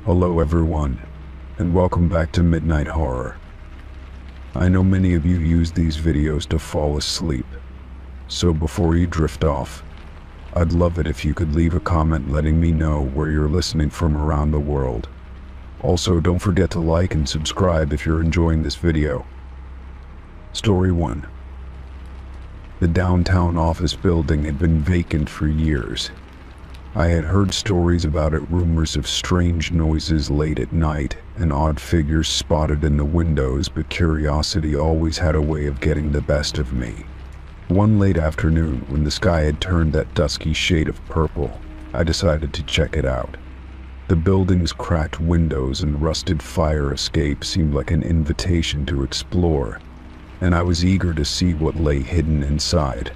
Hello everyone, and welcome back to Midnight Horror. I know many of you use these videos to fall asleep, so before you drift off, I'd love it if you could leave a comment letting me know where you're listening from around the world. Also, don't forget to like and subscribe if you're enjoying this video. Story 1. The downtown office building had been vacant for years. I had heard stories about it, rumors of strange noises late at night and odd figures spotted in the windows, but curiosity always had a way of getting the best of me. One late afternoon, when the sky had turned that dusky shade of purple, I decided to check it out. The building's cracked windows and rusted fire escape seemed like an invitation to explore, and I was eager to see what lay hidden inside.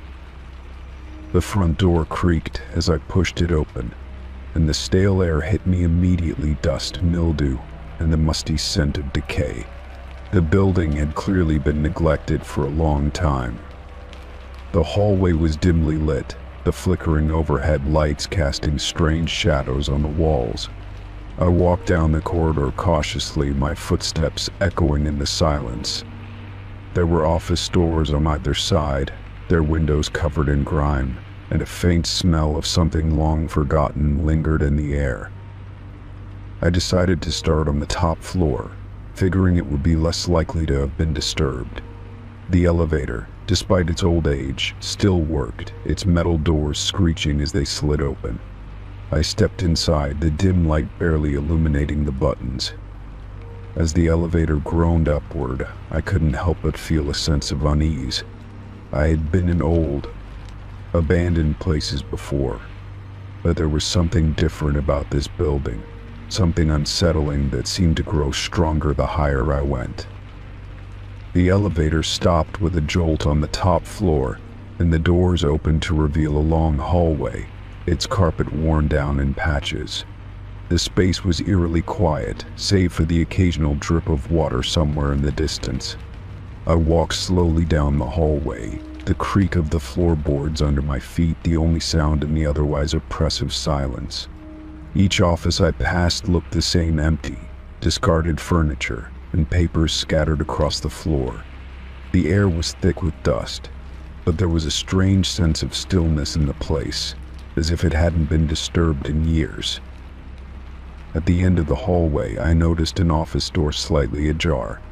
The front door creaked as I pushed it open, and the stale air hit me immediately, dust, mildew, and the musty scent of decay. The building had clearly been neglected for a long time. The hallway was dimly lit, the flickering overhead lights casting strange shadows on the walls. I walked down the corridor cautiously, my footsteps echoing in the silence. There were office doors on either side, their windows covered in grime, and a faint smell of something long forgotten lingered in the air. I decided to start on the top floor, figuring it would be less likely to have been disturbed. The elevator, despite its old age, still worked, its metal doors screeching as they slid open. I stepped inside, the dim light barely illuminating the buttons. As the elevator groaned upward, I couldn't help but feel a sense of unease. I had been in old, abandoned places before, but there was something different about this building, something unsettling that seemed to grow stronger the higher I went. The elevator stopped with a jolt on the top floor, and the doors opened to reveal a long hallway, its carpet worn down in patches. The space was eerily quiet, save for the occasional drip of water somewhere in the distance. I walked slowly down the hallway, the creak of the floorboards under my feet the only sound in the otherwise oppressive silence. Each office I passed looked the same, empty, discarded furniture, and papers scattered across the floor. The air was thick with dust, but there was a strange sense of stillness in the place, as if it hadn't been disturbed in years. At the end of the hallway, I noticed an office door slightly ajar.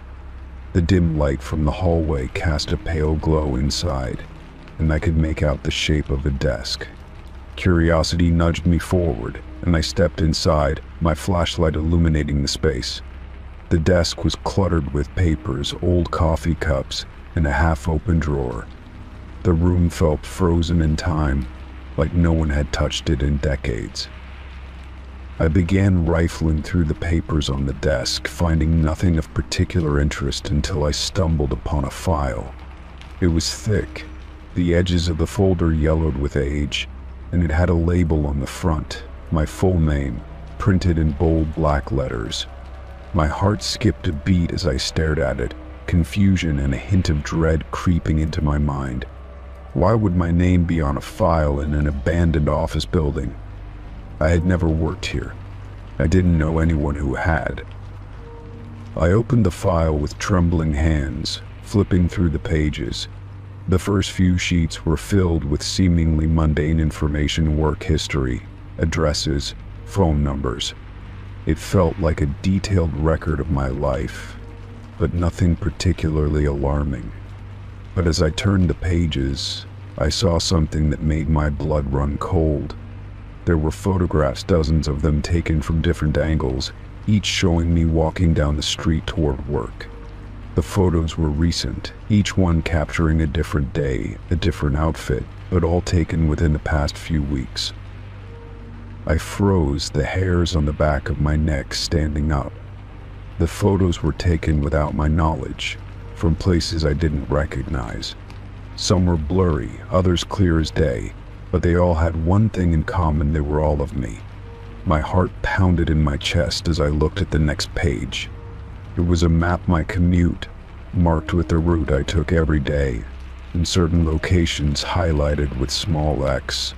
The dim light from the hallway cast a pale glow inside, and I could make out the shape of a desk. Curiosity nudged me forward, and I stepped inside, my flashlight illuminating the space. The desk was cluttered with papers, old coffee cups, and a half-open drawer. The room felt frozen in time, like no one had touched it in decades. I began rifling through the papers on the desk, finding nothing of particular interest until I stumbled upon a file. It was thick, the edges of the folder yellowed with age, and it had a label on the front, my full name, printed in bold black letters. My heart skipped a beat as I stared at it, confusion and a hint of dread creeping into my mind. Why would my name be on a file in an abandoned office building? I had never worked here. I didn't know anyone who had. I opened the file with trembling hands, flipping through the pages. The first few sheets were filled with seemingly mundane information, work history, addresses, phone numbers. It felt like a detailed record of my life, but nothing particularly alarming. But as I turned the pages, I saw something that made my blood run cold. There were photographs, dozens of them taken from different angles, each showing me walking down the street toward work. The photos were recent, each one capturing a different day, a different outfit, but all taken within the past few weeks. I froze, the hairs on the back of my neck standing up. The photos were taken without my knowledge, from places I didn't recognize. Some were blurry, others clear as day, but they all had one thing in common: they were all of me. My heart pounded in my chest as I looked at the next page. It was a map, my commute, marked with the route I took every day, and certain locations highlighted with small X.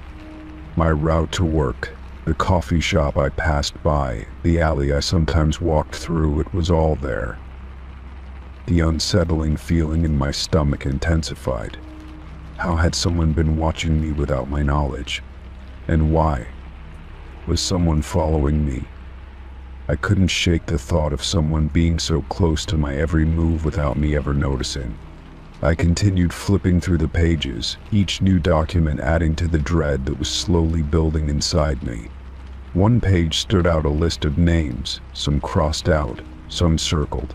My route to work, The coffee shop I passed by, the alley I sometimes walked through, it was all there. The unsettling feeling in my stomach intensified. How had someone been watching me without my knowledge? And why? Was someone following me? I couldn't shake the thought of someone being so close to my every move without me ever noticing. I continued flipping through the pages, each new document adding to the dread that was slowly building inside me. One page stood out, a list of names, some crossed out, some circled.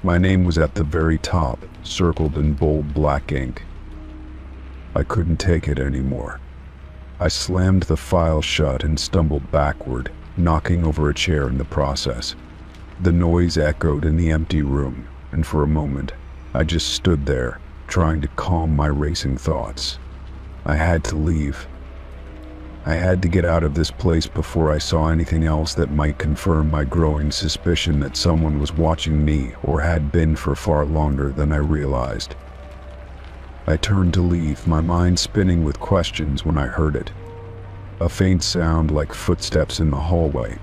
My name was at the very top, circled in bold black ink. I couldn't take it anymore. I slammed the file shut and stumbled backward, knocking over a chair in the process. The noise echoed in the empty room, and for a moment, I just stood there, trying to calm my racing thoughts. I had to leave. I had to get out of this place before I saw anything else that might confirm my growing suspicion that someone was watching me or had been for far longer than I realized. I turned to leave, my mind spinning with questions, when I heard it. A faint sound like footsteps in the hallway.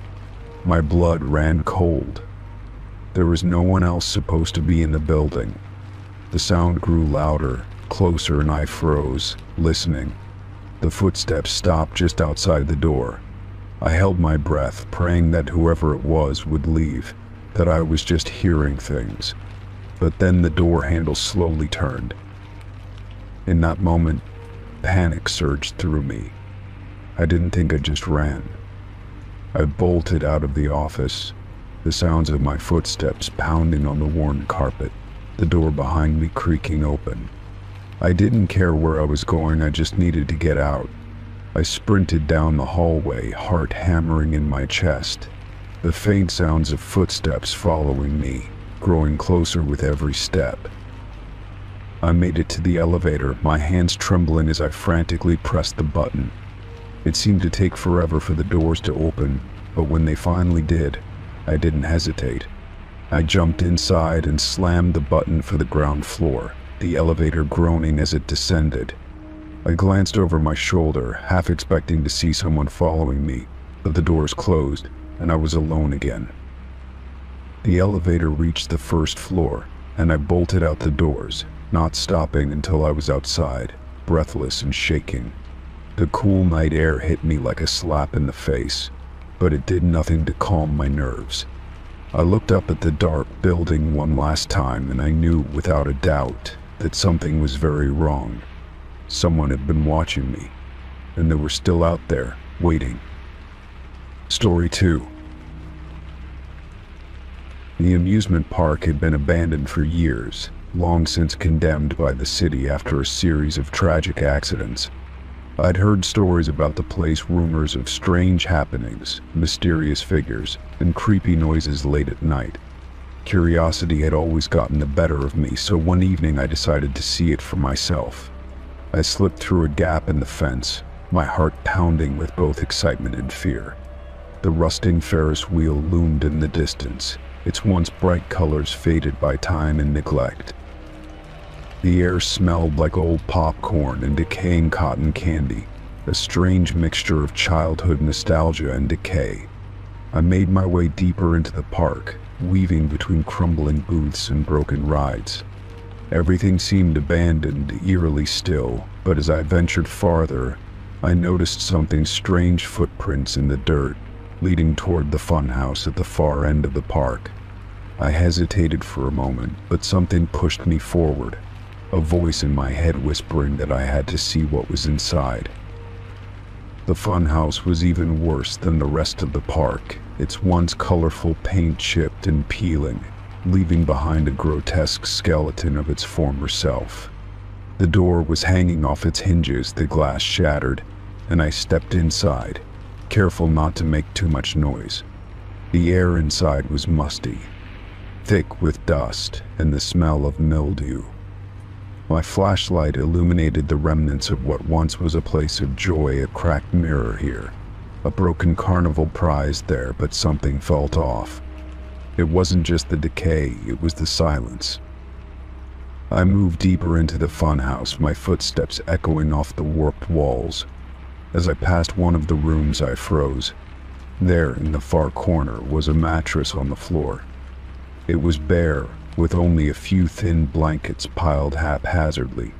My blood ran cold. There was no one else supposed to be in the building. The sound grew louder, closer, and I froze, listening. The footsteps stopped just outside the door. I held my breath, praying that whoever it was would leave, that I was just hearing things. But then the door handle slowly turned. In that moment, panic surged through me. I didn't think I just ran. I bolted out of the office, the sounds of my footsteps pounding on the worn carpet, the door behind me creaking open. I didn't care where I was going, I just needed to get out. I sprinted down the hallway, heart hammering in my chest, the faint sounds of footsteps following me, growing closer with every step. I made it to the elevator, my hands trembling as I frantically pressed the button. It seemed to take forever for the doors to open, but when they finally did, I didn't hesitate. I jumped inside and slammed the button for the ground floor, the elevator groaning as it descended. I glanced over my shoulder, half expecting to see someone following me, but the doors closed, and I was alone again. The elevator reached the first floor, and I bolted out the doors, not stopping until I was outside, breathless and shaking. The cool night air hit me like a slap in the face, but it did nothing to calm my nerves. I looked up at the dark building one last time, and I knew without a doubt that something was very wrong. Someone had been watching me, and they were still out there, waiting. Story 2. The amusement park had been abandoned for years, long since condemned by the city after a series of tragic accidents. I'd heard stories about the place, rumors of strange happenings, mysterious figures, and creepy noises late at night. Curiosity had always gotten the better of me, so one evening I decided to see it for myself. I slipped through a gap in the fence, my heart pounding with both excitement and fear. The rusting Ferris wheel loomed in the distance, its once bright colors faded by time and neglect. The air smelled like old popcorn and decaying cotton candy, a strange mixture of childhood nostalgia and decay. I made my way deeper into the park, weaving between crumbling booths and broken rides. Everything seemed abandoned, eerily still, but as I ventured farther, I noticed something strange: footprints in the dirt, leading toward the funhouse at the far end of the park. I hesitated for a moment, but something pushed me forward, a voice in my head whispering that I had to see what was inside. The funhouse was even worse than the rest of the park, its once colorful paint chipped and peeling, leaving behind a grotesque skeleton of its former self. The door was hanging off its hinges, the glass shattered, and I stepped inside, careful not to make too much noise. The air inside was musty, thick with dust and the smell of mildew. My flashlight illuminated the remnants of what once was a place of joy, a cracked mirror here, a broken carnival prize there, but something felt off. It wasn't just the decay, it was the silence. I moved deeper into the funhouse, my footsteps echoing off the warped walls. As I passed one of the rooms, I froze, There, in the far corner, was a mattress on the floor. It was bare, with only a few thin blankets piled haphazardly.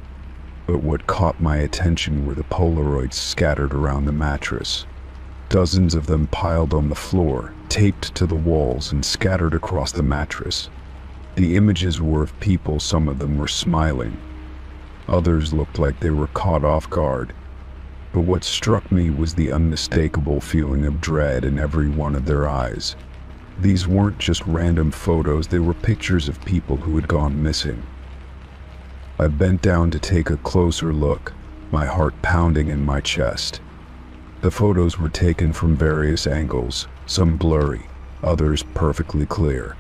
But what caught my attention were the Polaroids scattered around the mattress. Dozens of them piled on the floor, taped to the walls and scattered across the mattress. The images were of people. Some of them were smiling. Others looked like they were caught off guard. But what struck me was the unmistakable feeling of dread in every one of their eyes. These weren't just random photos, they were pictures of people who had gone missing. I bent down to take a closer look, my heart pounding in my chest. The photos were taken from various angles, some blurry, others perfectly clear.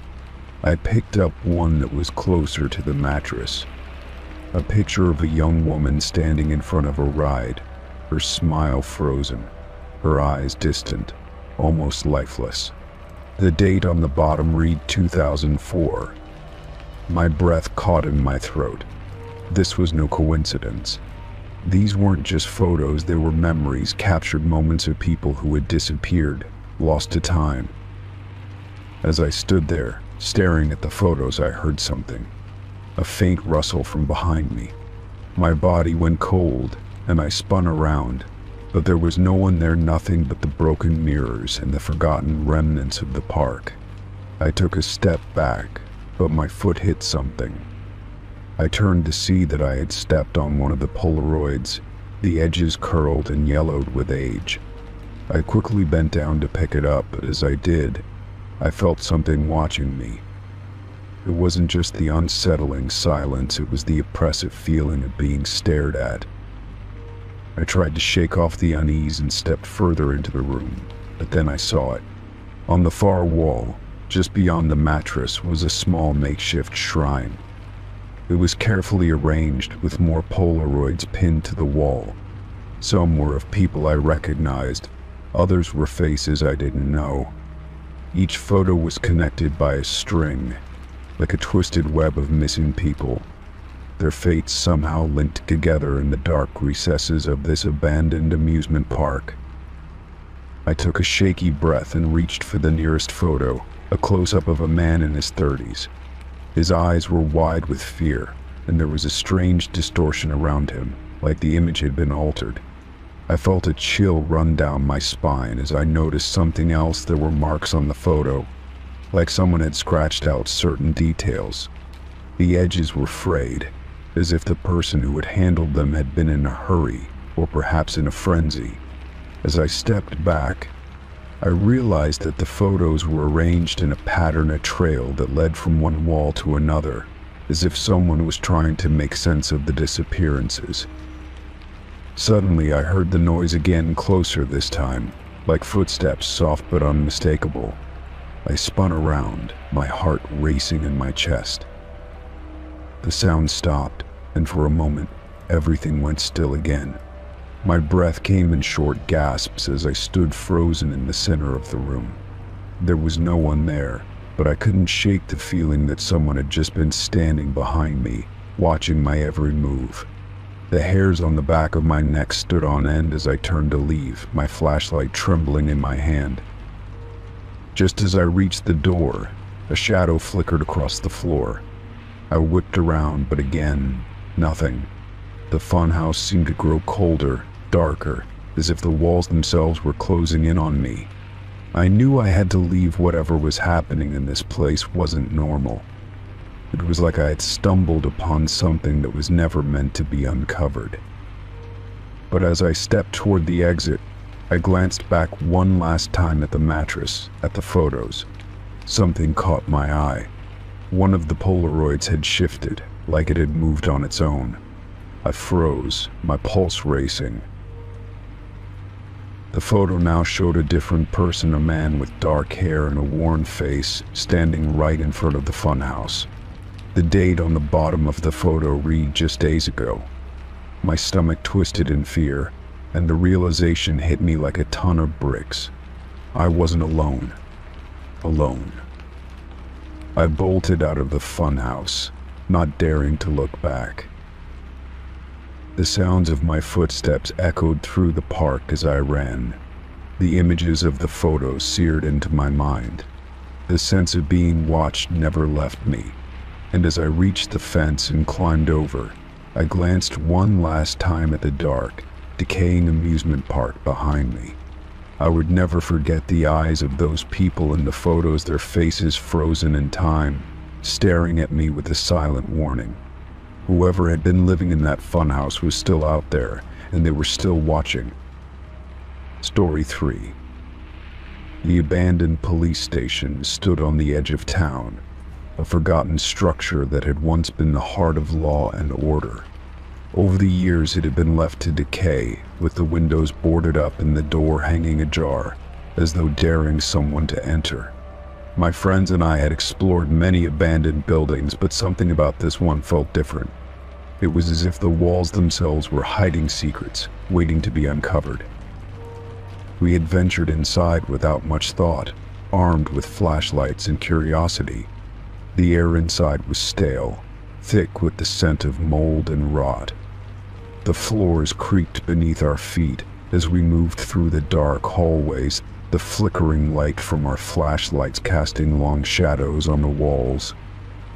I picked up one that was closer to the mattress. A picture of a young woman standing in front of a ride, her smile frozen, her eyes distant, almost lifeless. The date on the bottom read 2004. My breath caught in my throat. This was no coincidence. These weren't just photos, they were memories, captured moments of people who had disappeared, lost to time. As I stood there, staring at the photos, I heard something. A faint rustle from behind me. My body went cold, and I spun around, but there was no one there, nothing but the broken mirrors and the forgotten remnants of the park. I took a step back, but my foot hit something. I turned to see that I had stepped on one of the Polaroids, the edges curled and yellowed with age. I quickly bent down to pick it up, but as I did, I felt something watching me. It wasn't just the unsettling silence, it was the oppressive feeling of being stared at. I tried to shake off the unease and stepped further into the room, but then I saw it. On the far wall, just beyond the mattress, was a small makeshift shrine. It was carefully arranged, with more Polaroids pinned to the wall. Some were of people I recognized, others were faces I didn't know. Each photo was connected by a string, like a twisted web of missing people. Their fates somehow linked together in the dark recesses of this abandoned amusement park. I took a shaky breath and reached for the nearest photo, a close-up of a man in his 30s. His eyes were wide with fear, and there was a strange distortion around him, like the image had been altered. I felt a chill run down my spine as I noticed something else. There were marks on the photo, like someone had scratched out certain details. The edges were frayed, as if the person who had handled them had been in a hurry, or perhaps in a frenzy. As I stepped back, I realized that the photos were arranged in a pattern, a trail that led from one wall to another, as if someone was trying to make sense of the disappearances. Suddenly, I heard the noise again, closer this time, like footsteps, soft but unmistakable. I spun around, my heart racing in my chest. The sound stopped, and for a moment, everything went still again. My breath came in short gasps as I stood frozen in the center of the room. There was no one there, but I couldn't shake the feeling that someone had just been standing behind me, watching my every move. The hairs on the back of my neck stood on end as I turned to leave, my flashlight trembling in my hand. Just as I reached the door, a shadow flickered across the floor. I whipped around, but again, nothing. The funhouse seemed to grow colder, darker, as if the walls themselves were closing in on me. I knew I had to leave. Whatever was happening in this place wasn't normal. It was like I had stumbled upon something that was never meant to be uncovered. But as I stepped toward the exit, I glanced back one last time at the mattress, at the photos. Something caught my eye. One of the Polaroids had shifted, like it had moved on its own. I froze, my pulse racing. The photo now showed a different person, a man with dark hair and a worn face, standing right in front of the funhouse. The date on the bottom of the photo read just days ago. My stomach twisted in fear, and the realization hit me like a ton of bricks. I wasn't alone. Alone. I bolted out of the funhouse, not daring to look back. The sounds of my footsteps echoed through the park as I ran. The images of the photos seared into my mind. The sense of being watched never left me, and as I reached the fence and climbed over, I glanced one last time at the dark, decaying amusement park behind me. I would never forget the eyes of those people in the photos, their faces frozen in time, staring at me with a silent warning. Whoever had been living in that funhouse was still out there, and they were still watching. Story 3. The abandoned police station stood on the edge of town, a forgotten structure that had once been the heart of law and order. Over the years it had been left to decay, with the windows boarded up and the door hanging ajar, as though daring someone to enter. My friends and I had explored many abandoned buildings, but something about this one felt different. It was as if the walls themselves were hiding secrets, waiting to be uncovered. We had ventured inside without much thought, armed with flashlights and curiosity. The air inside was stale, thick with the scent of mold and rot. The floors creaked beneath our feet as we moved through the dark hallways, the flickering light from our flashlights casting long shadows on the walls.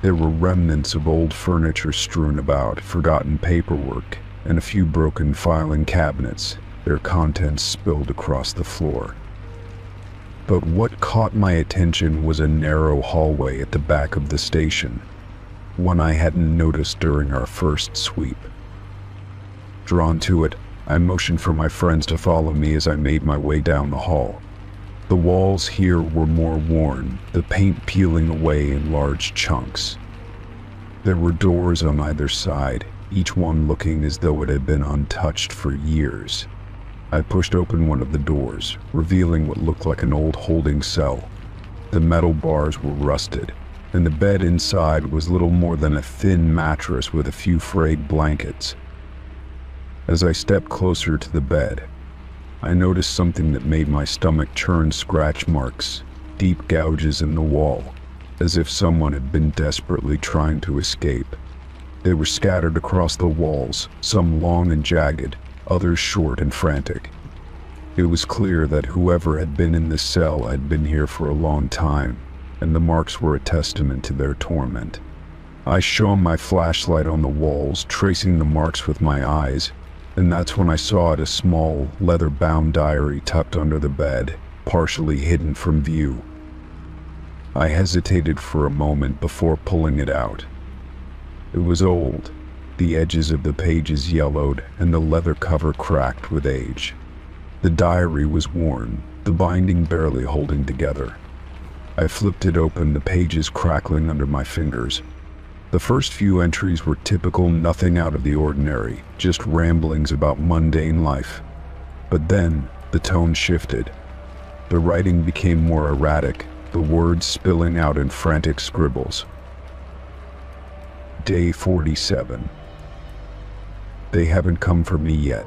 There were remnants of old furniture strewn about, forgotten paperwork, and a few broken filing cabinets, their contents spilled across the floor. But what caught my attention was a narrow hallway at the back of the station, one I hadn't noticed during our first sweep. Drawn to it, I motioned for my friends to follow me as I made my way down the hall. The walls here were more worn, the paint peeling away in large chunks. There were doors on either side, each one looking as though it had been untouched for years. I pushed open one of the doors, revealing what looked like an old holding cell. The metal bars were rusted, and the bed inside was little more than a thin mattress with a few frayed blankets. As I stepped closer to the bed, I noticed something that made my stomach churn: scratch marks, deep gouges in the wall, as if someone had been desperately trying to escape. They were scattered across the walls, some long and jagged, others short and frantic. It was clear that whoever had been in this cell had been here for a long time, and the marks were a testament to their torment. I shone my flashlight on the walls, tracing the marks with my eyes, and that's when I saw a small, leather-bound diary tucked under the bed, partially hidden from view. I hesitated for a moment before pulling it out. It was old, the edges of the pages yellowed, and the leather cover cracked with age. The diary was worn, the binding barely holding together. I flipped it open, the pages crackling under my fingers. The first few entries were typical, nothing out of the ordinary, just ramblings about mundane life. But then, the tone shifted. The writing became more erratic, the words spilling out in frantic scribbles. Day 47. They haven't come for me yet.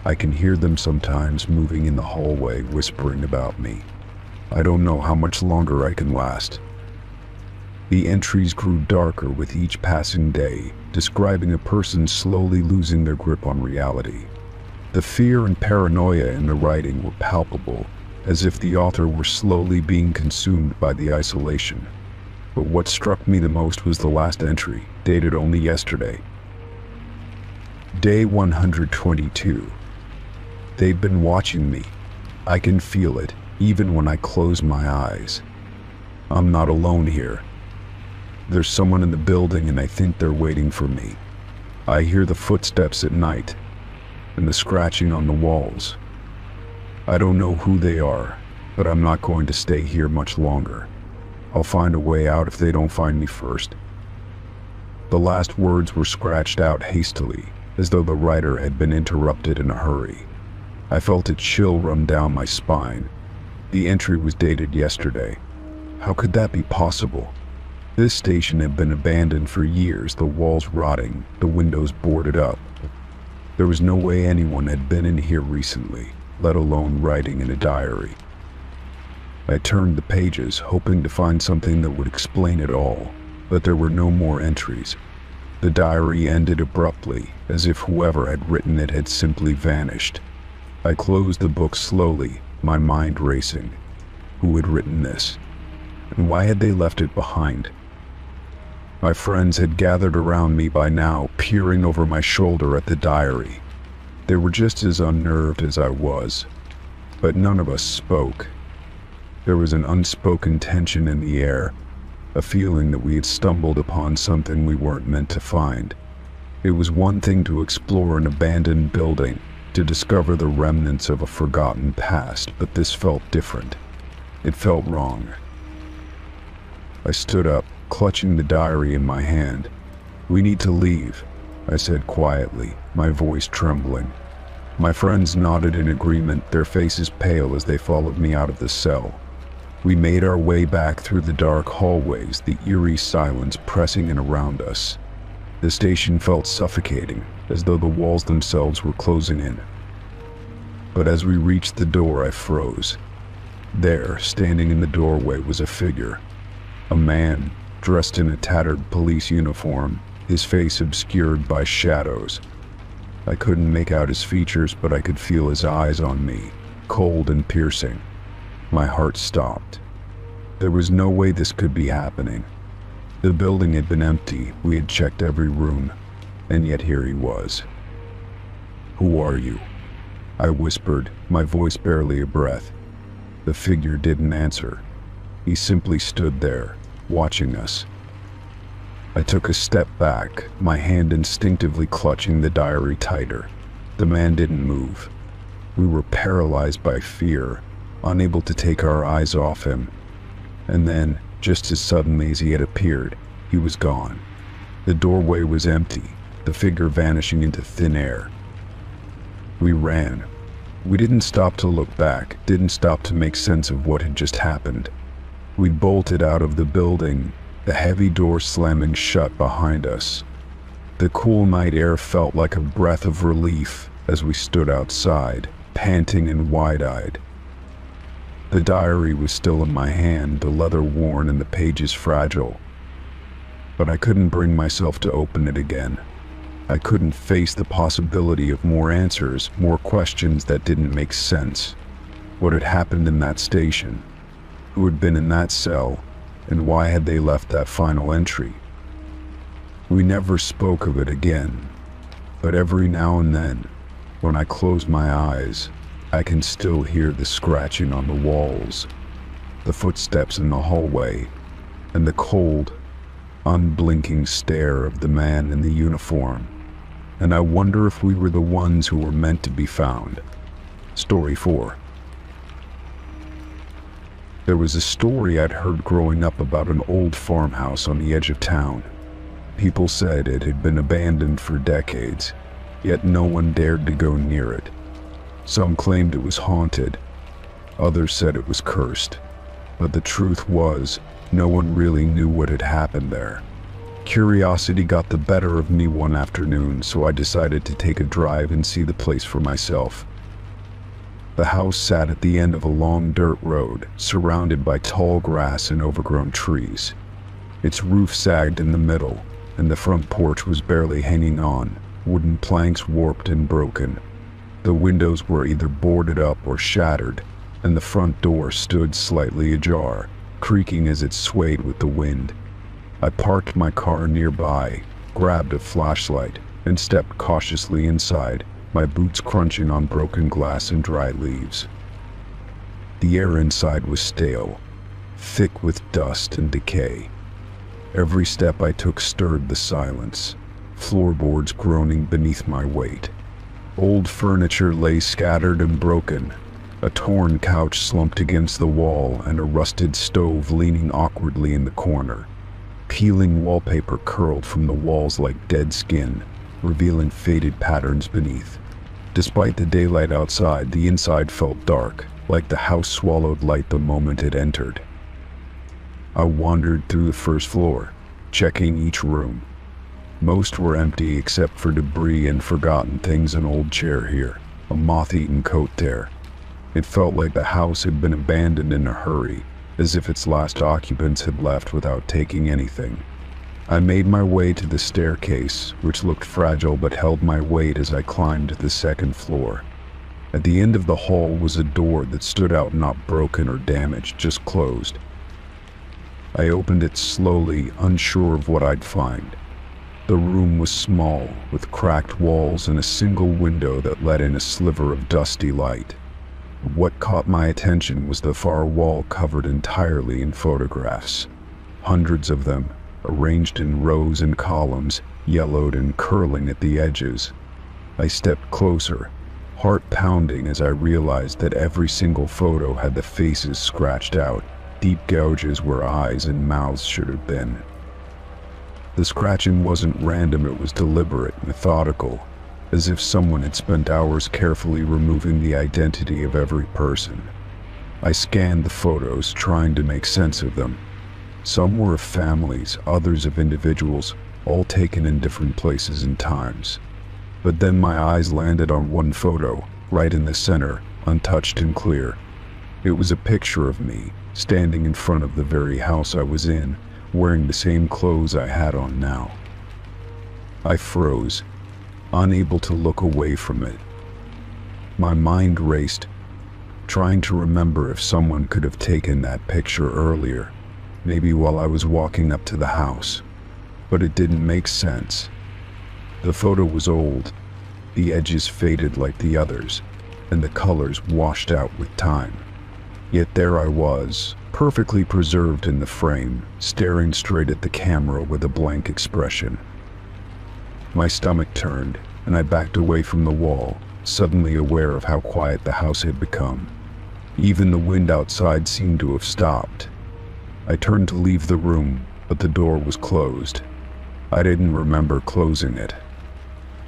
I can hear them sometimes moving in the hallway, whispering about me. I don't know how much longer I can last. The entries grew darker with each passing day, describing a person slowly losing their grip on reality. The fear and paranoia in the writing were palpable, as if the author were slowly being consumed by the isolation. But what struck me the most was the last entry, dated only yesterday. Day 122. They've been watching me. I can feel it, even when I close my eyes. I'm not alone here. There's someone in the building, and I think they're waiting for me. I hear the footsteps at night, and the scratching on the walls. I don't know who they are, but I'm not going to stay here much longer. I'll find a way out if they don't find me first. The last words were scratched out hastily, as though the writer had been interrupted in a hurry. I felt a chill run down my spine. The entry was dated yesterday. How could that be possible? This station had been abandoned for years, the walls rotting, the windows boarded up. There was no way anyone had been in here recently, let alone writing in a diary. I turned the pages, hoping to find something that would explain it all, but there were no more entries. The diary ended abruptly, as if whoever had written it had simply vanished. I closed the book slowly, my mind racing. Who had written this? And why had they left it behind? My friends had gathered around me by now, peering over my shoulder at the diary. They were just as unnerved as I was, but none of us spoke. There was an unspoken tension in the air, a feeling that we had stumbled upon something we weren't meant to find. It was one thing to explore an abandoned building, to discover the remnants of a forgotten past, but this felt different. It felt wrong. I stood up, clutching the diary in my hand. "We need to leave," I said quietly, my voice trembling. My friends nodded in agreement, their faces pale as they followed me out of the cell. We made our way back through the dark hallways, the eerie silence pressing in around us. The station felt suffocating, as though the walls themselves were closing in. But as we reached the door, I froze. There, standing in the doorway, was a figure. A man, dressed in a tattered police uniform, his face obscured by shadows. I couldn't make out his features, but I could feel his eyes on me, cold and piercing. My heart stopped. There was no way this could be happening. The building had been empty, we had checked every room, and yet here he was. "Who are you?" I whispered, my voice barely a breath. The figure didn't answer. He simply stood there, watching us. I took a step back, my hand instinctively clutching the diary tighter. The man didn't move. We were paralyzed by fear, unable to take our eyes off him. And then, just as suddenly as he had appeared, he was gone. The doorway was empty, the figure vanishing into thin air. We ran. We didn't stop to look back, didn't stop to make sense of what had just happened. We bolted out of the building, the heavy door slamming shut behind us. The cool night air felt like a breath of relief as we stood outside, panting and wide-eyed. The diary was still in my hand, the leather worn and the pages fragile. But I couldn't bring myself to open it again. I couldn't face the possibility of more answers, more questions that didn't make sense. What had happened in that station? Who had been in that cell? And why had they left that final entry? We never spoke of it again, but every now and then, when I close my eyes, I can still hear the scratching on the walls, the footsteps in the hallway, and the cold, unblinking stare of the man in the uniform. And I wonder if we were the ones who were meant to be found. Story 4. There was a story I'd heard growing up about an old farmhouse on the edge of town. People said it had been abandoned for decades, yet no one dared to go near it. Some claimed it was haunted, others said it was cursed. But the truth was, no one really knew what had happened there. Curiosity got the better of me one afternoon, so I decided to take a drive and see the place for myself. The house sat at the end of a long dirt road, surrounded by tall grass and overgrown trees. Its roof sagged in the middle, and the front porch was barely hanging on, wooden planks warped and broken. The windows were either boarded up or shattered, and the front door stood slightly ajar, creaking as it swayed with the wind. I parked my car nearby, grabbed a flashlight, and stepped cautiously inside, my boots crunching on broken glass and dry leaves. The air inside was stale, thick with dust and decay. Every step I took stirred the silence, floorboards groaning beneath my weight. Old furniture lay scattered and broken, a torn couch slumped against the wall and a rusted stove leaning awkwardly in the corner. Peeling wallpaper curled from the walls like dead skin, revealing faded patterns beneath. Despite the daylight outside, the inside felt dark, like the house swallowed light the moment it entered. I wandered through the first floor, checking each room. Most were empty except for debris and forgotten things, an old chair here, a moth-eaten coat there. It felt like the house had been abandoned in a hurry, as if its last occupants had left without taking anything. I made my way to the staircase, which looked fragile but held my weight as I climbed to the second floor. At the end of the hall was a door that stood out, not broken or damaged, just closed. I opened it slowly, unsure of what I'd find. The room was small, with cracked walls and a single window that let in a sliver of dusty light. What caught my attention was the far wall covered entirely in photographs. Hundreds of them, arranged in rows and columns, yellowed and curling at the edges. I stepped closer, heart pounding as I realized that every single photo had the faces scratched out, deep gouges where eyes and mouths should have been. The scratching wasn't random, it was deliberate, methodical, as if someone had spent hours carefully removing the identity of every person. I scanned the photos, trying to make sense of them. Some were of families, others of individuals, all taken in different places and times. But then my eyes landed on one photo, right in the center, untouched and clear. It was a picture of me, standing in front of the very house I was in, wearing the same clothes I had on now. I froze, unable to look away from it. My mind raced, trying to remember if someone could have taken that picture earlier, maybe while I was walking up to the house. But it didn't make sense. The photo was old, the edges faded like the others, and the colors washed out with time. Yet there I was, perfectly preserved in the frame, staring straight at the camera with a blank expression. My stomach turned, and I backed away from the wall, suddenly aware of how quiet the house had become. Even the wind outside seemed to have stopped. I turned to leave the room, but the door was closed. I didn't remember closing it.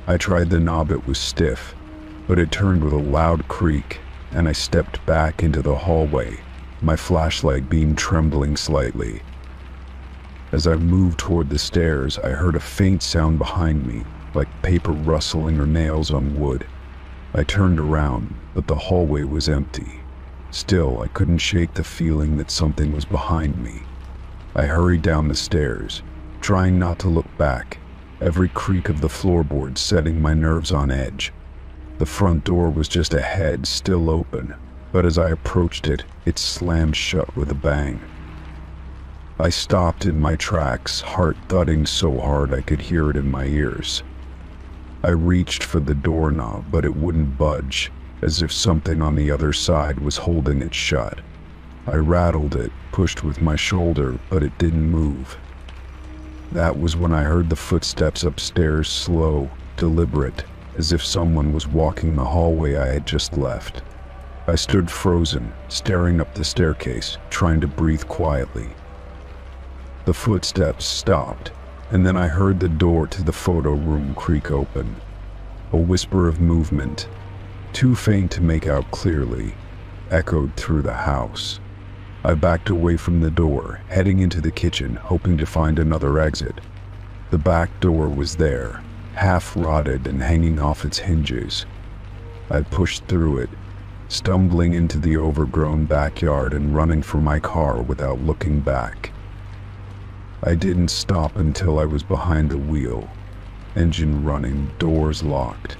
I tried the knob, it was stiff, but it turned with a loud creak, and I stepped back into the hallway, my flashlight beam trembling slightly. As I moved toward the stairs, I heard a faint sound behind me, like paper rustling or nails on wood. I turned around, but the hallway was empty. Still, I couldn't shake the feeling that something was behind me. I hurried down the stairs, trying not to look back, every creak of the floorboards setting my nerves on edge. The front door was just ahead, still open, but as I approached it, it slammed shut with a bang. I stopped in my tracks, heart thudding so hard I could hear it in my ears. I reached for the doorknob, but it wouldn't budge, as if something on the other side was holding it shut. I rattled it, pushed with my shoulder, but it didn't move. That was when I heard the footsteps upstairs, slow, deliberate, as if someone was walking the hallway I had just left. I stood frozen, staring up the staircase, trying to breathe quietly. The footsteps stopped, and then I heard the door to the photo room creak open. A whisper of movement, too faint to make out clearly, echoed through the house. I backed away from the door, heading into the kitchen, hoping to find another exit. The back door was there, half rotted and hanging off its hinges. I pushed through it, stumbling into the overgrown backyard and running for my car without looking back. I didn't stop until I was behind the wheel, engine running, doors locked.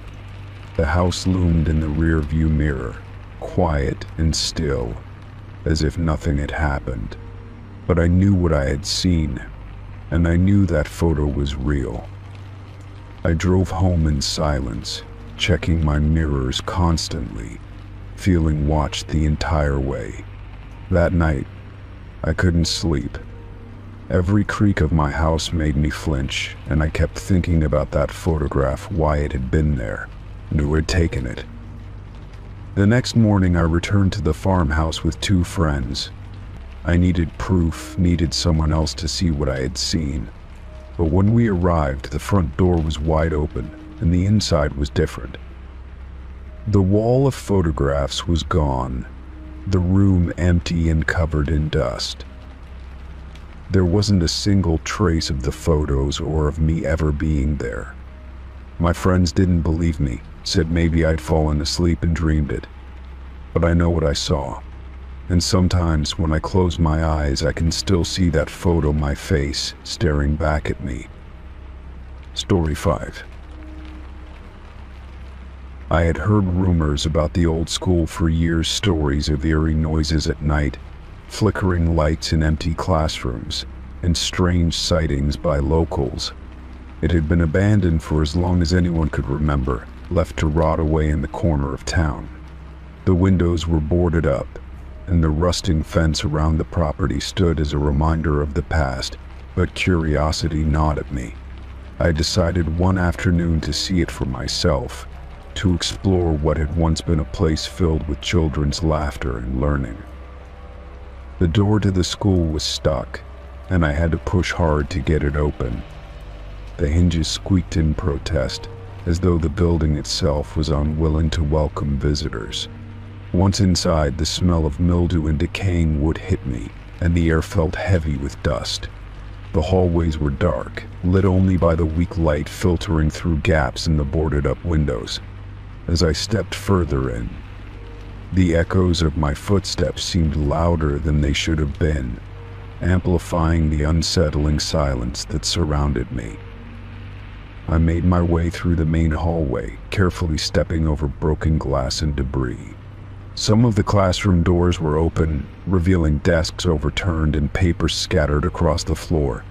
The house loomed in the rear-view mirror, quiet and still, as if nothing had happened. But I knew what I had seen, and I knew that photo was real. I drove home in silence, checking my mirrors constantly, feeling watched the entire way. That night, I couldn't sleep. Every creak of my house made me flinch, and I kept thinking about that photograph, why it had been there, and who had taken it. The next morning, I returned to the farmhouse with 2 friends. I needed proof, needed someone else to see what I had seen. But when we arrived, the front door was wide open, and the inside was different. The wall of photographs was gone, the room empty and covered in dust. There wasn't a single trace of the photos or of me ever being there. My friends didn't believe me, said maybe I'd fallen asleep and dreamed it. But I know what I saw, and sometimes when I close my eyes I can still see that photo, my face, staring back at me. Story 5. I had heard rumors about the old school for years, stories of eerie noises at night, flickering lights in empty classrooms, and strange sightings by locals. It had been abandoned for as long as anyone could remember, left to rot away in the corner of town. The windows were boarded up, and the rusting fence around the property stood as a reminder of the past, but curiosity gnawed at me. I decided one afternoon to see it for myself, to explore what had once been a place filled with children's laughter and learning. The door to the school was stuck, and I had to push hard to get it open. The hinges squeaked in protest, as though the building itself was unwilling to welcome visitors. Once inside, the smell of mildew and decaying wood hit me, and the air felt heavy with dust. The hallways were dark, lit only by the weak light filtering through gaps in the boarded-up windows. As I stepped further in, the echoes of my footsteps seemed louder than they should have been, amplifying the unsettling silence that surrounded me. I made my way through the main hallway, carefully stepping over broken glass and debris. Some of the classroom doors were open, revealing desks overturned and papers scattered across the floor.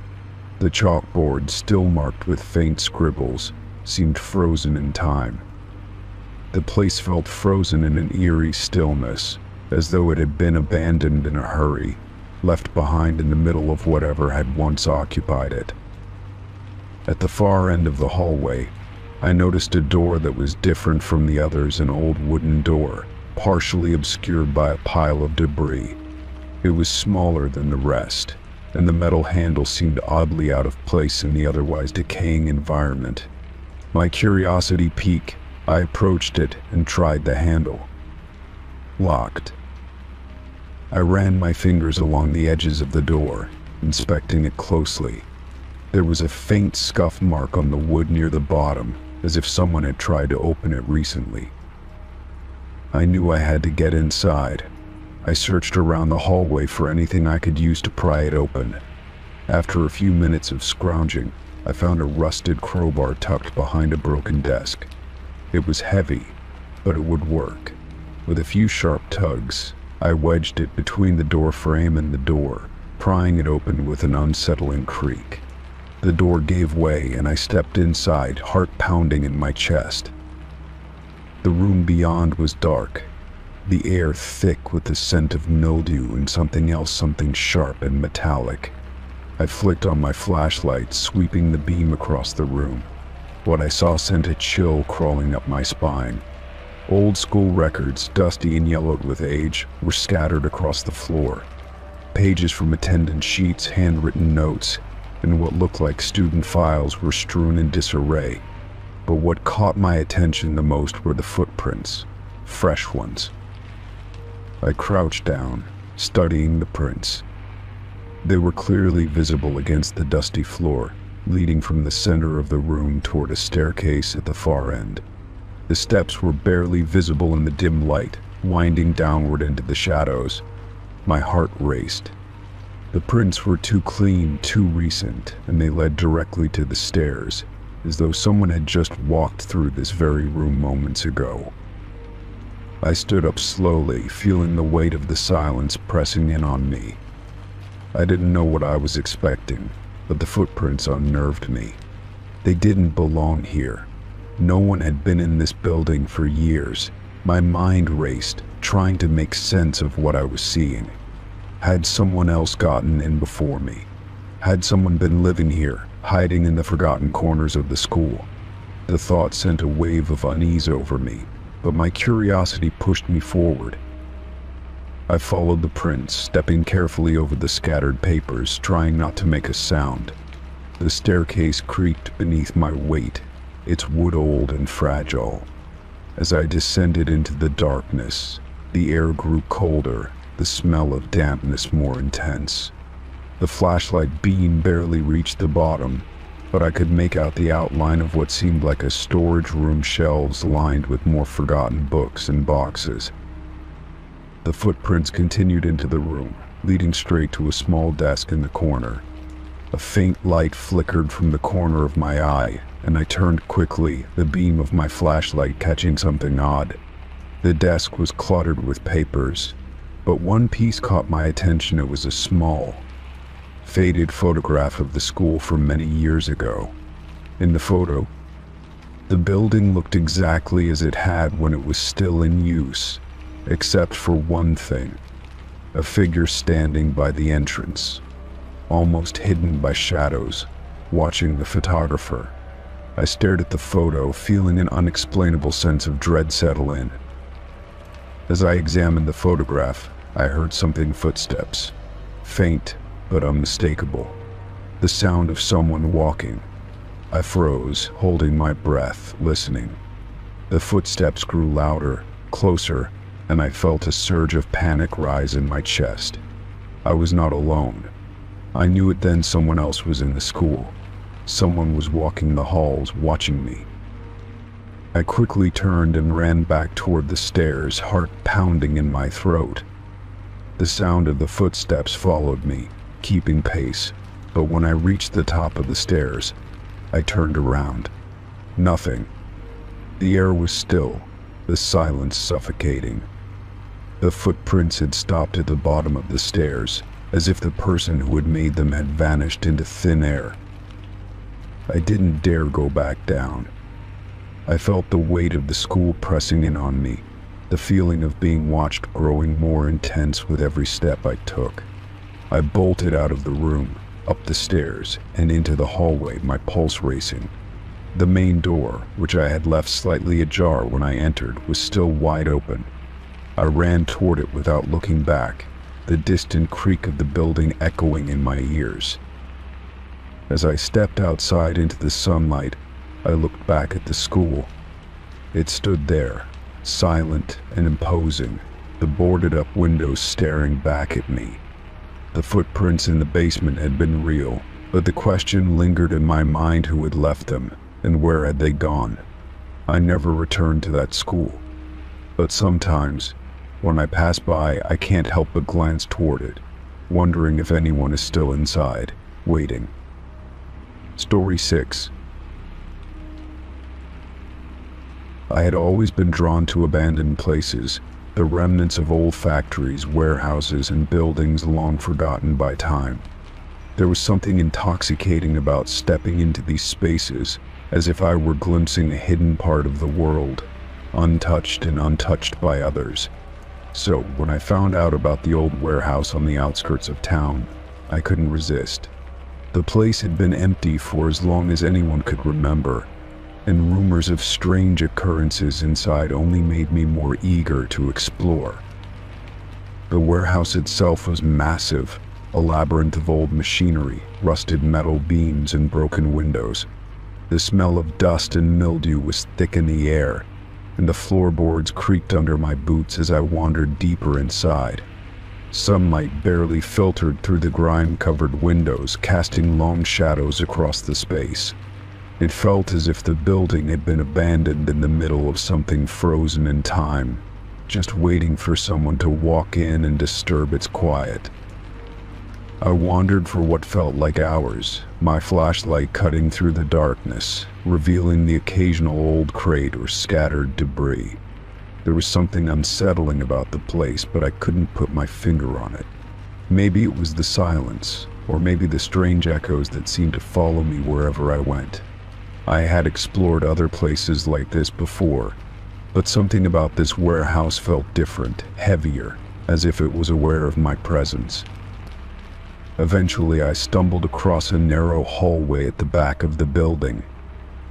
The chalkboard, still marked with faint scribbles, seemed frozen in time. The place felt frozen in an eerie stillness, as though it had been abandoned in a hurry, left behind in the middle of whatever had once occupied it. At the far end of the hallway, I noticed a door that was different from the others, an old wooden door, partially obscured by a pile of debris. It was smaller than the rest, and the metal handle seemed oddly out of place in the otherwise decaying environment. My curiosity piqued. I approached it and tried the handle. Locked. I ran my fingers along the edges of the door, inspecting it closely. There was a faint scuff mark on the wood near the bottom, as if someone had tried to open it recently. I knew I had to get inside. I searched around the hallway for anything I could use to pry it open. After a few minutes of scrounging, I found a rusted crowbar tucked behind a broken desk. It was heavy, but it would work. With a few sharp tugs, I wedged it between the door frame and the door, prying it open with an unsettling creak. The door gave way and I stepped inside, heart pounding in my chest. The room beyond was dark, the air thick with the scent of mildew and something sharp and metallic. I flicked on my flashlight, sweeping the beam across the room. What I saw sent a chill crawling up my spine. Old school records, dusty and yellowed with age, were scattered across the floor. Pages from attendance sheets, handwritten notes, and what looked like student files were strewn in disarray. But what caught my attention the most were the footprints, fresh ones. I crouched down, studying the prints. They were clearly visible against the dusty floor, leading from the center of the room toward a staircase at the far end. The steps were barely visible in the dim light, winding downward into the shadows. My heart raced. The prints were too clean, too recent, and they led directly to the stairs, as though someone had just walked through this very room moments ago. I stood up slowly, feeling the weight of the silence pressing in on me. I didn't know what I was expecting, but the footprints unnerved me. They didn't belong here. No one had been in this building for years. My mind raced, trying to make sense of what I was seeing. Had someone else gotten in before me? Had someone been living here, hiding in the forgotten corners of the school? The thought sent a wave of unease over me, but my curiosity pushed me forward. I followed the prints, stepping carefully over the scattered papers, trying not to make a sound. The staircase creaked beneath my weight, its wood old and fragile. As I descended into the darkness, the air grew colder, the smell of dampness more intense. The flashlight beam barely reached the bottom, but I could make out the outline of what seemed like a storage room, shelves lined with more forgotten books and boxes. The footprints continued into the room, leading straight to a small desk in the corner. A faint light flickered from the corner of my eye, and I turned quickly, the beam of my flashlight catching something odd. The desk was cluttered with papers, but one piece caught my attention. It was a small, faded photograph of the school from many years ago. In the photo, the building looked exactly as it had when it was still in use, except for one thing: a figure standing by the entrance, almost hidden by shadows, watching the photographer. I stared at the photo, feeling an unexplainable sense of dread settle in. As I examined the photograph, I heard something: footsteps, faint but unmistakable, the sound of someone walking. I froze, holding my breath, listening. The footsteps grew louder, closer, and I felt a surge of panic rise in my chest. I was not alone. I knew it then: someone else was in the school. Someone was walking the halls, watching me. I quickly turned and ran back toward the stairs, heart pounding in my throat. The sound of the footsteps followed me, keeping pace, but when I reached the top of the stairs, I turned around. Nothing. The air was still, the silence suffocating. The footprints had stopped at the bottom of the stairs, as if the person who had made them had vanished into thin air. I didn't dare go back down. I felt the weight of the school pressing in on me, the feeling of being watched growing more intense with every step I took. I bolted out of the room, up the stairs, and into the hallway, my pulse racing. The main door, which I had left slightly ajar when I entered, was still wide open. I ran toward it without looking back, the distant creak of the building echoing in my ears. As I stepped outside into the sunlight, I looked back at the school. It stood there, silent and imposing, the boarded-up windows staring back at me. The footprints in the basement had been real, but the question lingered in my mind: who had left them, and where had they gone? I never returned to that school. But sometimes, when I pass by, I can't help but glance toward it, wondering if anyone is still inside, waiting. Story 6. I had always been drawn to abandoned places, the remnants of old factories, warehouses, and buildings long forgotten by time. There was something intoxicating about stepping into these spaces, as if I were glimpsing a hidden part of the world, untouched and untouched by others. So, when I found out about the old warehouse on the outskirts of town, I couldn't resist. The place had been empty for as long as anyone could remember, and rumors of strange occurrences inside only made me more eager to explore. The warehouse itself was massive, a labyrinth of old machinery, rusted metal beams, and broken windows. The smell of dust and mildew was thick in the air, and the floorboards creaked under my boots as I wandered deeper inside. Sunlight barely filtered through the grime-covered windows, casting long shadows across the space. It felt as if the building had been abandoned in the middle of something frozen in time, just waiting for someone to walk in and disturb its quiet. I wandered for what felt like hours, my flashlight cutting through the darkness, revealing the occasional old crate or scattered debris. There was something unsettling about the place, but I couldn't put my finger on it. Maybe it was the silence, or maybe the strange echoes that seemed to follow me wherever I went. I had explored other places like this before, but something about this warehouse felt different, heavier, as if it was aware of my presence. Eventually, I stumbled across a narrow hallway at the back of the building.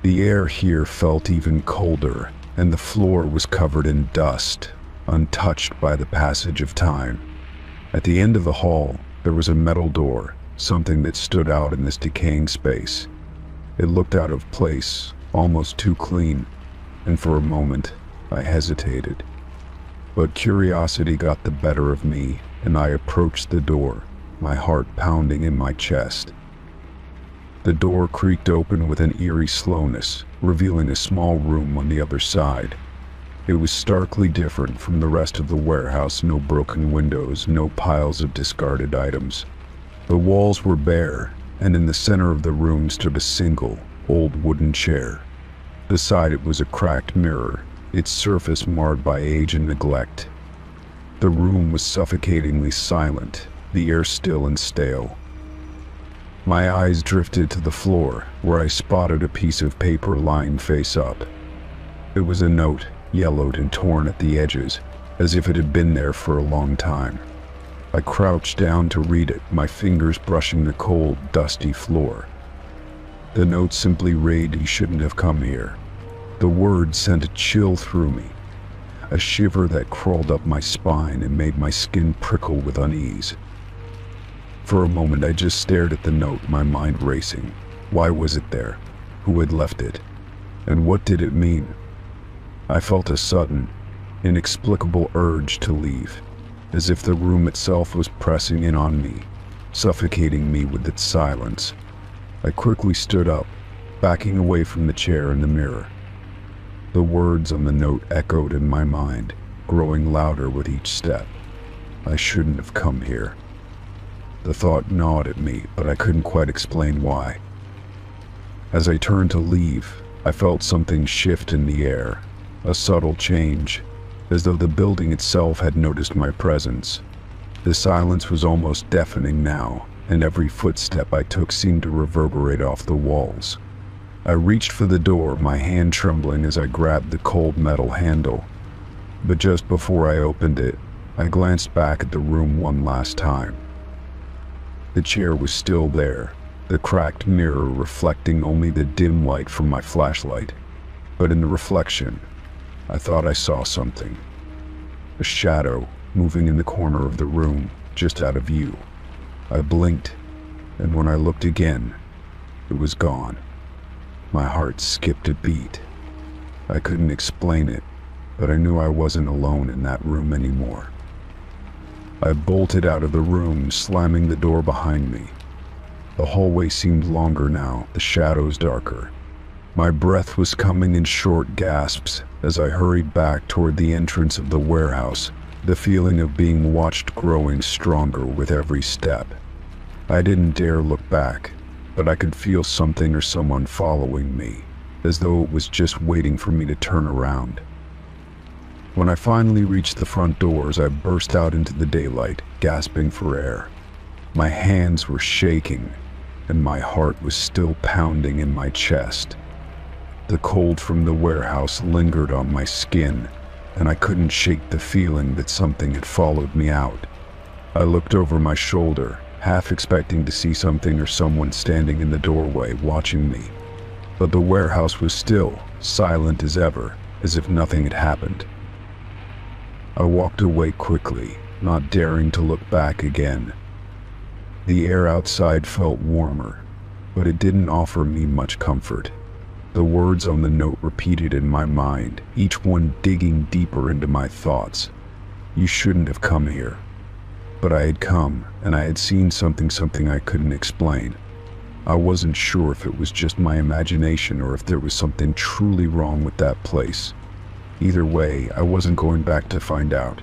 The air here felt even colder, and the floor was covered in dust, untouched by the passage of time. At the end of the hall, there was a metal door, something that stood out in this decaying space. It looked out of place, almost too clean, and for a moment, I hesitated. But curiosity got the better of me, and I approached the door, my heart pounding in my chest. The door creaked open with an eerie slowness, revealing a small room on the other side. It was starkly different from the rest of the warehouse: no broken windows, no piles of discarded items. The walls were bare, and in the center of the room stood a single, old wooden chair. Beside it was a cracked mirror, its surface marred by age and neglect. The room was suffocatingly silent, the air still and stale. My eyes drifted to the floor, where I spotted a piece of paper lying face up. It was a note, yellowed and torn at the edges, as if it had been there for a long time. I crouched down to read it, my fingers brushing the cold, dusty floor. The note simply read, "You shouldn't have come here." The words sent a chill through me, a shiver that crawled up my spine and made my skin prickle with unease. For a moment I just stared at the note, my mind racing. Why was it there? Who had left it? And what did it mean? I felt a sudden, inexplicable urge to leave, as if the room itself was pressing in on me, suffocating me with its silence. I quickly stood up, backing away from the chair and the mirror. The words on the note echoed in my mind, growing louder with each step. I shouldn't have come here. The thought gnawed at me, but I couldn't quite explain why. As I turned to leave, I felt something shift in the air, a subtle change, as though the building itself had noticed my presence. The silence was almost deafening now, and every footstep I took seemed to reverberate off the walls. I reached for the door, my hand trembling as I grabbed the cold metal handle. But just before I opened it, I glanced back at the room one last time. The chair was still there, the cracked mirror reflecting only the dim light from my flashlight. But in the reflection, I thought I saw something. A shadow moving in the corner of the room, just out of view. I blinked, and when I looked again, it was gone. My heart skipped a beat. I couldn't explain it, but I knew I wasn't alone in that room anymore. I bolted out of the room, slamming the door behind me. The hallway seemed longer now, the shadows darker. My breath was coming in short gasps as I hurried back toward the entrance of the warehouse, the feeling of being watched growing stronger with every step. I didn't dare look back, but I could feel something or someone following me, as though it was just waiting for me to turn around. When I finally reached the front doors, I burst out into the daylight, gasping for air. My hands were shaking, and my heart was still pounding in my chest. The cold from the warehouse lingered on my skin, and I couldn't shake the feeling that something had followed me out. I looked over my shoulder, half expecting to see something or someone standing in the doorway watching me. But the warehouse was still, silent as ever, as if nothing had happened. I walked away quickly, not daring to look back again. The air outside felt warmer, but it didn't offer me much comfort. The words on the note repeated in my mind, each one digging deeper into my thoughts. You shouldn't have come here. But I had come, and I had seen something I couldn't explain. I wasn't sure if it was just my imagination or if there was something truly wrong with that place. Either way, I wasn't going back to find out.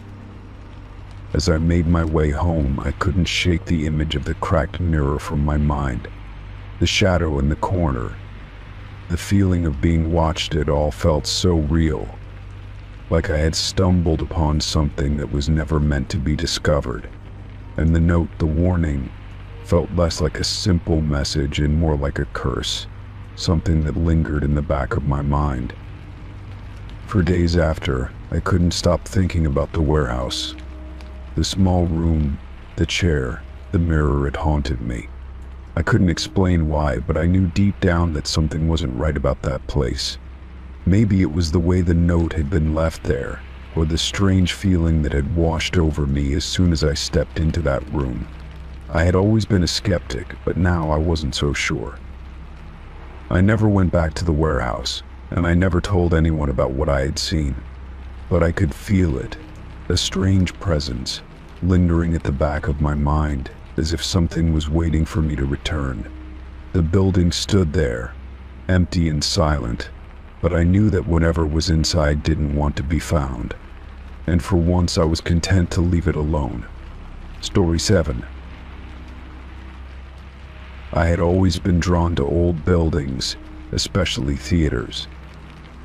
As I made my way home, I couldn't shake the image of the cracked mirror from my mind. The shadow in the corner. The feeling of being watched, it all felt so real. Like I had stumbled upon something that was never meant to be discovered. And the note, the warning, felt less like a simple message and more like a curse. Something that lingered in the back of my mind. For days after, I couldn't stop thinking about the warehouse. The small room, the chair, the mirror had haunted me. I couldn't explain why, but I knew deep down that something wasn't right about that place. Maybe it was the way the note had been left there, or the strange feeling that had washed over me as soon as I stepped into that room. I had always been a skeptic, but now I wasn't so sure. I never went back to the warehouse, and I never told anyone about what I had seen. But I could feel it, a strange presence, lingering at the back of my mind, as if something was waiting for me to return. The building stood there, empty and silent, but I knew that whatever was inside didn't want to be found. And for once I was content to leave it alone. Story 7. I had always been drawn to old buildings, especially theaters.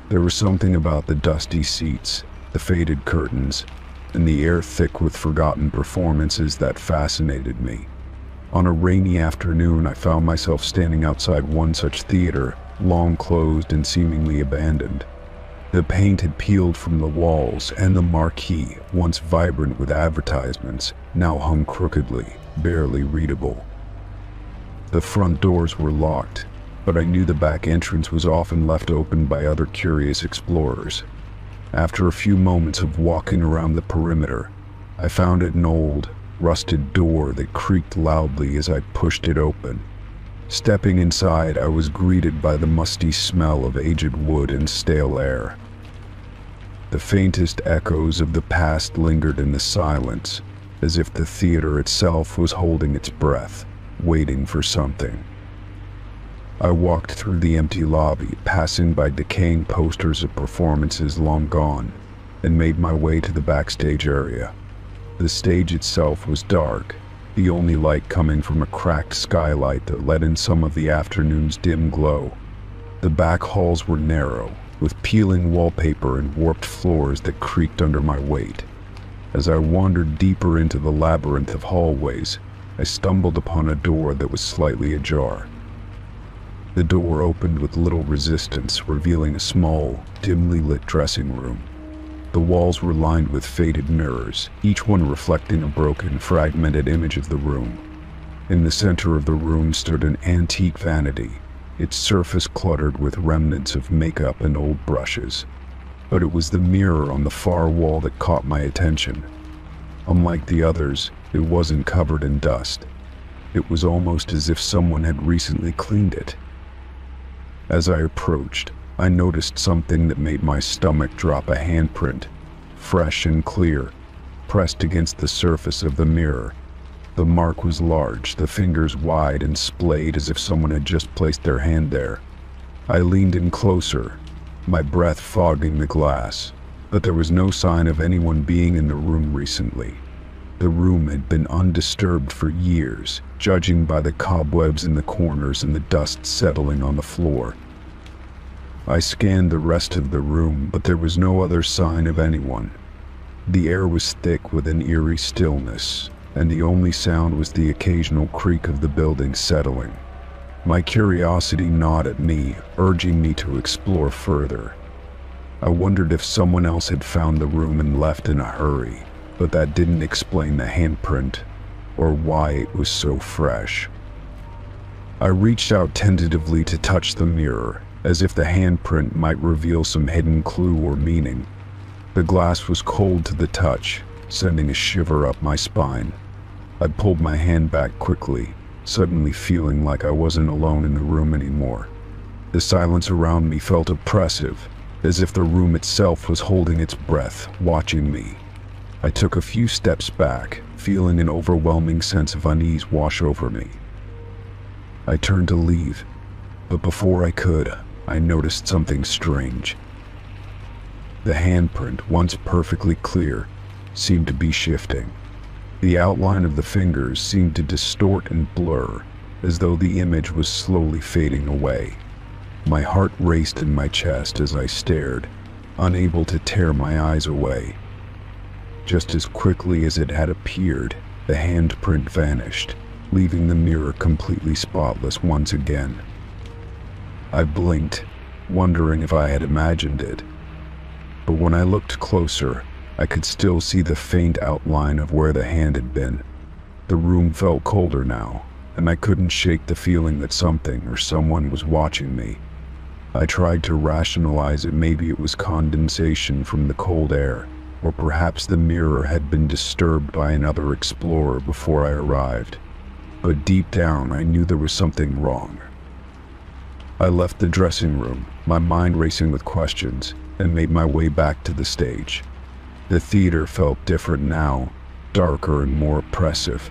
There was something about the dusty seats, the faded curtains, and the air thick with forgotten performances that fascinated me. On a rainy afternoon, I found myself standing outside one such theater, long closed and seemingly abandoned. The paint had peeled from the walls, and the marquee, once vibrant with advertisements, now hung crookedly, barely readable. The front doors were locked, but I knew the back entrance was often left open by other curious explorers. After a few moments of walking around the perimeter, I found an old, rusted door that creaked loudly as I pushed it open. Stepping inside, I was greeted by the musty smell of aged wood and stale air. The faintest echoes of the past lingered in the silence, as if the theater itself was holding its breath, waiting for something. I walked through the empty lobby, passing by decaying posters of performances long gone, and made my way to the backstage area. The stage itself was dark, the only light coming from a cracked skylight that let in some of the afternoon's dim glow. The back halls were narrow, with peeling wallpaper and warped floors that creaked under my weight. As I wandered deeper into the labyrinth of hallways, I stumbled upon a door that was slightly ajar. The door opened with little resistance, revealing a small, dimly lit dressing room. The walls were lined with faded mirrors, each one reflecting a broken, fragmented image of the room. In the center of the room stood an antique vanity, its surface cluttered with remnants of makeup and old brushes. But it was the mirror on the far wall that caught my attention. Unlike the others, it wasn't covered in dust. It was almost as if someone had recently cleaned it. As I approached, I noticed something that made my stomach drop: a handprint, fresh and clear, pressed against the surface of the mirror. The mark was large, the fingers wide and splayed as if someone had just placed their hand there. I leaned in closer, my breath fogging the glass, but there was no sign of anyone being in the room recently. The room had been undisturbed for years, judging by the cobwebs in the corners and the dust settling on the floor. I scanned the rest of the room, but there was no other sign of anyone. The air was thick with an eerie stillness, and the only sound was the occasional creak of the building settling. My curiosity gnawed at me, urging me to explore further. I wondered if someone else had found the room and left in a hurry, but that didn't explain the handprint, or why it was so fresh. I reached out tentatively to touch the mirror, as if the handprint might reveal some hidden clue or meaning. The glass was cold to the touch, sending a shiver up my spine. I pulled my hand back quickly, suddenly feeling like I wasn't alone in the room anymore. The silence around me felt oppressive, as if the room itself was holding its breath, watching me. I took a few steps back, feeling an overwhelming sense of unease wash over me. I turned to leave, but before I could, I noticed something strange. The handprint, once perfectly clear, seemed to be shifting. The outline of the fingers seemed to distort and blur, as though the image was slowly fading away. My heart raced in my chest as I stared, unable to tear my eyes away. Just as quickly as it had appeared, the handprint vanished, leaving the mirror completely spotless once again. I blinked, wondering if I had imagined it. But when I looked closer, I could still see the faint outline of where the hand had been. The room felt colder now, and I couldn't shake the feeling that something or someone was watching me. I tried to rationalize it. Maybe it was condensation from the cold air, or perhaps the mirror had been disturbed by another explorer before I arrived. But deep down, I knew there was something wrong. I left the dressing room, my mind racing with questions, and made my way back to the stage. The theater felt different now, darker and more oppressive.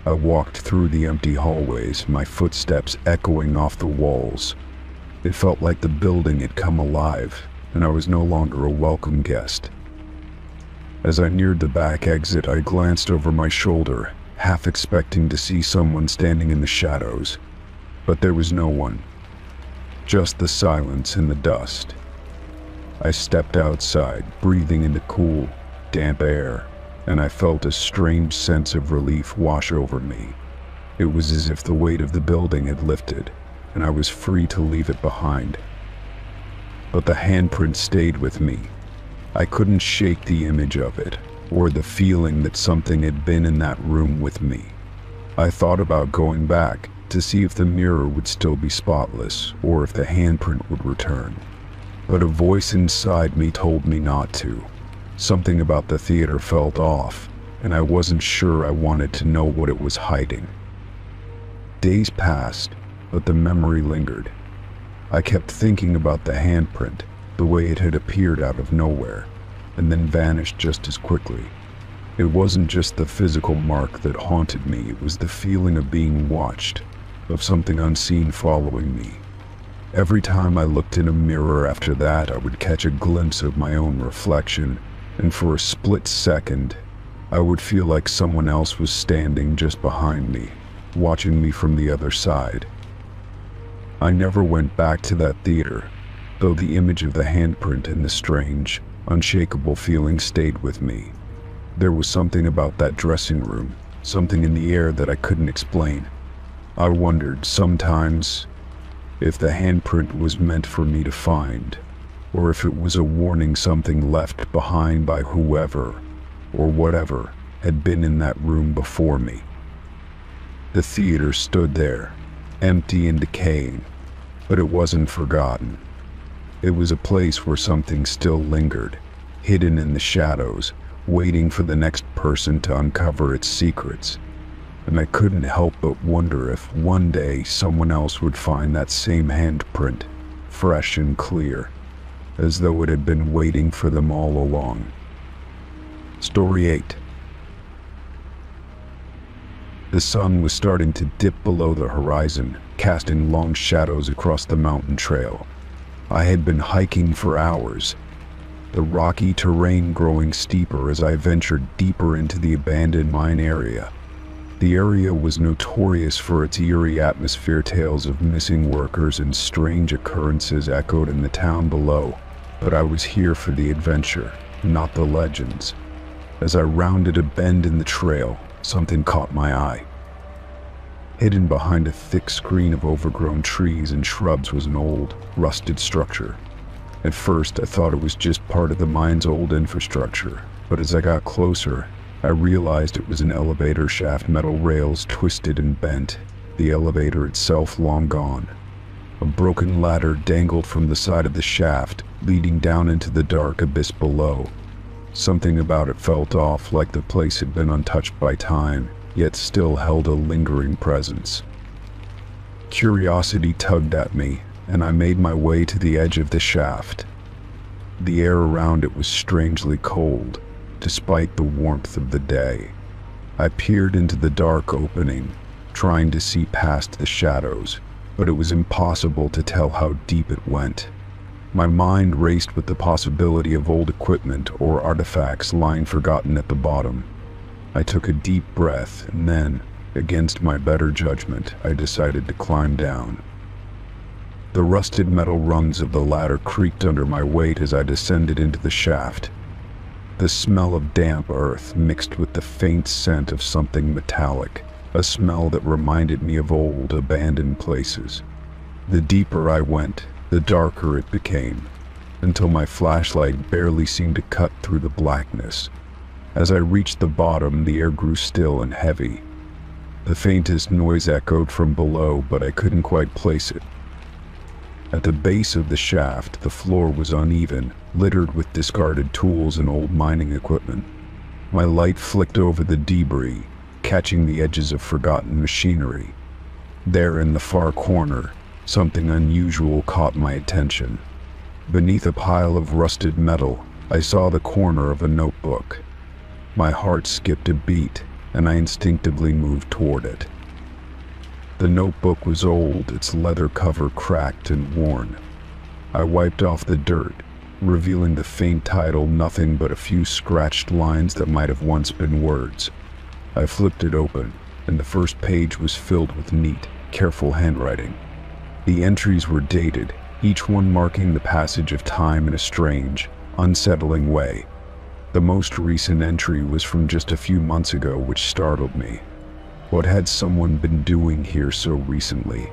I walked through the empty hallways, my footsteps echoing off the walls. It felt like the building had come alive, and I was no longer a welcome guest. As I neared the back exit, I glanced over my shoulder, half expecting to see someone standing in the shadows. But there was no one. just the silence and the dust. I stepped outside, breathing in the cool, damp air, and I felt a strange sense of relief wash over me. It was as if the weight of the building had lifted, and I was free to leave it behind. But the handprint stayed with me. I couldn't shake the image of it, or the feeling that something had been in that room with me. I thought about going back to see if the mirror would still be spotless, or if the handprint would return. But a voice inside me told me not to. Something about the theater felt off, and I wasn't sure I wanted to know what it was hiding. Days passed, but the memory lingered. I kept thinking about the handprint, the way it had appeared out of nowhere, and then vanished just as quickly. It wasn't just the physical mark that haunted me, it was the feeling of being watched, of something unseen following me. Every time I looked in a mirror after that, I would catch a glimpse of my own reflection, and for a split second, I would feel like someone else was standing just behind me, watching me from the other side. I never went back to that theater, though the image of the handprint and the strange, unshakable feeling stayed with me. There was something about that dressing room, something in the air that I couldn't explain. I wondered sometimes if the handprint was meant for me to find, or if it was a warning something left behind by whoever or whatever had been in that room before me. The theater stood there, empty and decaying, but it wasn't forgotten. It was a place where something still lingered, hidden in the shadows, waiting for the next person to uncover its secrets. And I couldn't help but wonder if one day someone else would find that same handprint, fresh and clear, as though it had been waiting for them all along. Story 8. The sun was starting to dip below the horizon, casting long shadows across the mountain trail. I had been hiking for hours, the rocky terrain growing steeper as I ventured deeper into the abandoned mine area. The area was notorious for its eerie atmosphere. Tales of missing workers and strange occurrences echoed in the town below, but I was here for the adventure, not the legends. As I rounded a bend in the trail, something caught my eye. Hidden behind a thick screen of overgrown trees and shrubs was an old, rusted structure. At first, I thought it was just part of the mine's old infrastructure, but as I got closer, I realized it was an elevator shaft, metal rails twisted and bent, the elevator itself long gone. A broken ladder dangled from the side of the shaft, leading down into the dark abyss below. Something about it felt off, like the place had been untouched by time, yet still held a lingering presence. Curiosity tugged at me, and I made my way to the edge of the shaft. The air around it was strangely cold, despite the warmth of the day. I peered into the dark opening, trying to see past the shadows, but it was impossible to tell how deep it went. My mind raced with the possibility of old equipment or artifacts lying forgotten at the bottom. I took a deep breath, and then, against my better judgment, I decided to climb down. The rusted metal rungs of the ladder creaked under my weight as I descended into the shaft. The smell of damp earth mixed with the faint scent of something metallic, a smell that reminded me of old, abandoned places. The deeper I went, the darker it became, until my flashlight barely seemed to cut through the blackness. As I reached the bottom, the air grew still and heavy. The faintest noise echoed from below, but I couldn't quite place it. At the base of the shaft, the floor was uneven, littered with discarded tools and old mining equipment. My light flicked over the debris, catching the edges of forgotten machinery. There in the far corner, something unusual caught my attention. Beneath a pile of rusted metal, I saw the corner of a notebook. My heart skipped a beat, and I instinctively moved toward it. The notebook was old, its leather cover cracked and worn. I wiped off the dirt, revealing the faint title, nothing but a few scratched lines that might have once been words. I flipped it open, and the first page was filled with neat, careful handwriting. The entries were dated, each one marking the passage of time in a strange, unsettling way. The most recent entry was from just a few months ago, which startled me. What had someone been doing here so recently?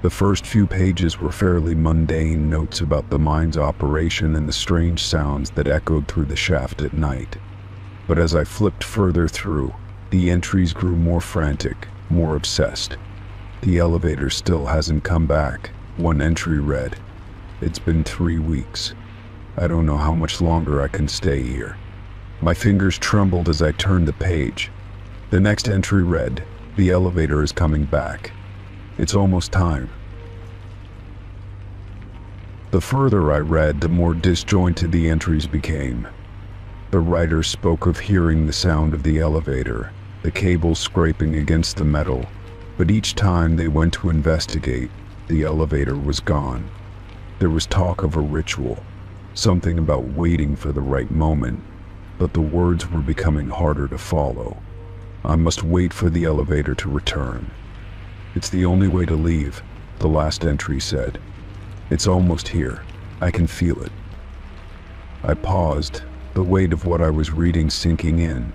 The first few pages were fairly mundane notes about the mine's operation and the strange sounds that echoed through the shaft at night. But as I flipped further through, the entries grew more frantic, more obsessed. "The elevator still hasn't come back," one entry read. "It's been 3 weeks. I don't know how much longer I can stay here." My fingers trembled as I turned the page. The next entry read, "The elevator is coming back. It's almost time." The further I read, the more disjointed the entries became. The writer spoke of hearing the sound of the elevator, the cables scraping against the metal, but each time they went to investigate, the elevator was gone. There was talk of a ritual, something about waiting for the right moment, but the words were becoming harder to follow. I must wait for the elevator to return. "It's the only way to leave," the last entry said. "It's almost here. I can feel it." I paused, the weight of what I was reading sinking in.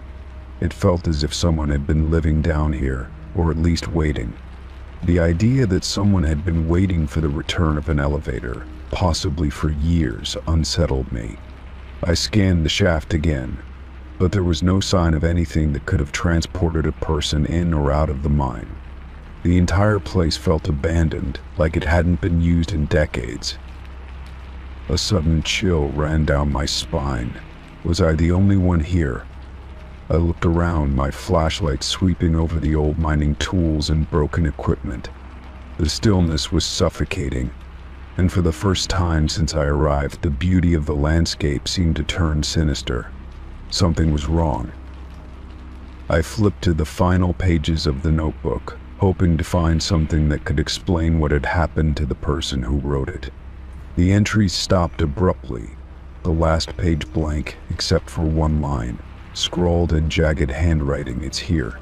It felt as if someone had been living down here, or at least waiting. The idea that someone had been waiting for the return of an elevator, possibly for years, unsettled me. I scanned the shaft again, but there was no sign of anything that could have transported a person in or out of the mine. The entire place felt abandoned, like it hadn't been used in decades. A sudden chill ran down my spine. Was I the only one here? I looked around, my flashlight sweeping over the old mining tools and broken equipment. The stillness was suffocating, and for the first time since I arrived, the beauty of the landscape seemed to turn sinister. Something was wrong. I flipped to the final pages of the notebook, hoping to find something that could explain what had happened to the person who wrote it. The entries stopped abruptly, the last page blank except for one line, scrawled in jagged handwriting, "It's here."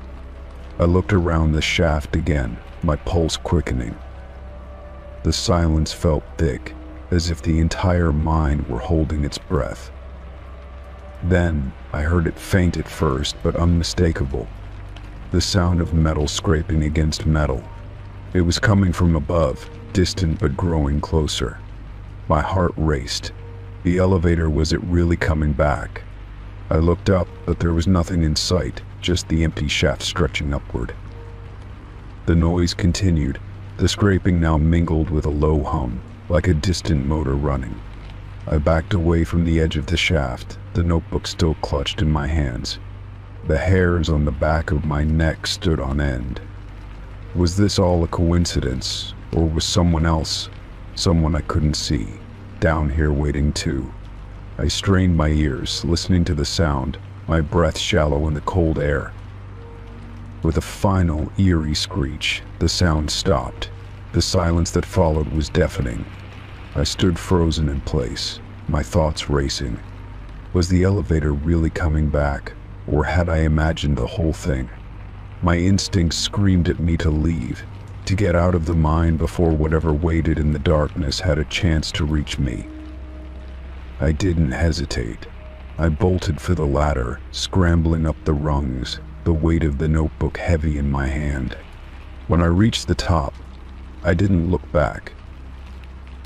I looked around the shaft again, my pulse quickening. The silence felt thick, as if the entire mine were holding its breath. Then, I heard it faint at first, but unmistakable. The sound of metal scraping against metal. It was coming from above, distant but growing closer. My heart raced. The elevator, was it really coming back? I looked up, but there was nothing in sight, just the empty shaft stretching upward. The noise continued, the scraping now mingled with a low hum, like a distant motor running. I backed away from the edge of the shaft, the notebook still clutched in my hands. The hairs on the back of my neck stood on end. Was this all a coincidence, or was someone else, someone I couldn't see, down here waiting too? I strained my ears, listening to the sound, my breath shallow in the cold air. With a final, eerie screech, the sound stopped. The silence that followed was deafening. I stood frozen in place, my thoughts racing. Was the elevator really coming back, or had I imagined the whole thing? My instincts screamed at me to leave, to get out of the mine before whatever waited in the darkness had a chance to reach me. I didn't hesitate. I bolted for the ladder, scrambling up the rungs, the weight of the notebook heavy in my hand. When I reached the top, I didn't look back.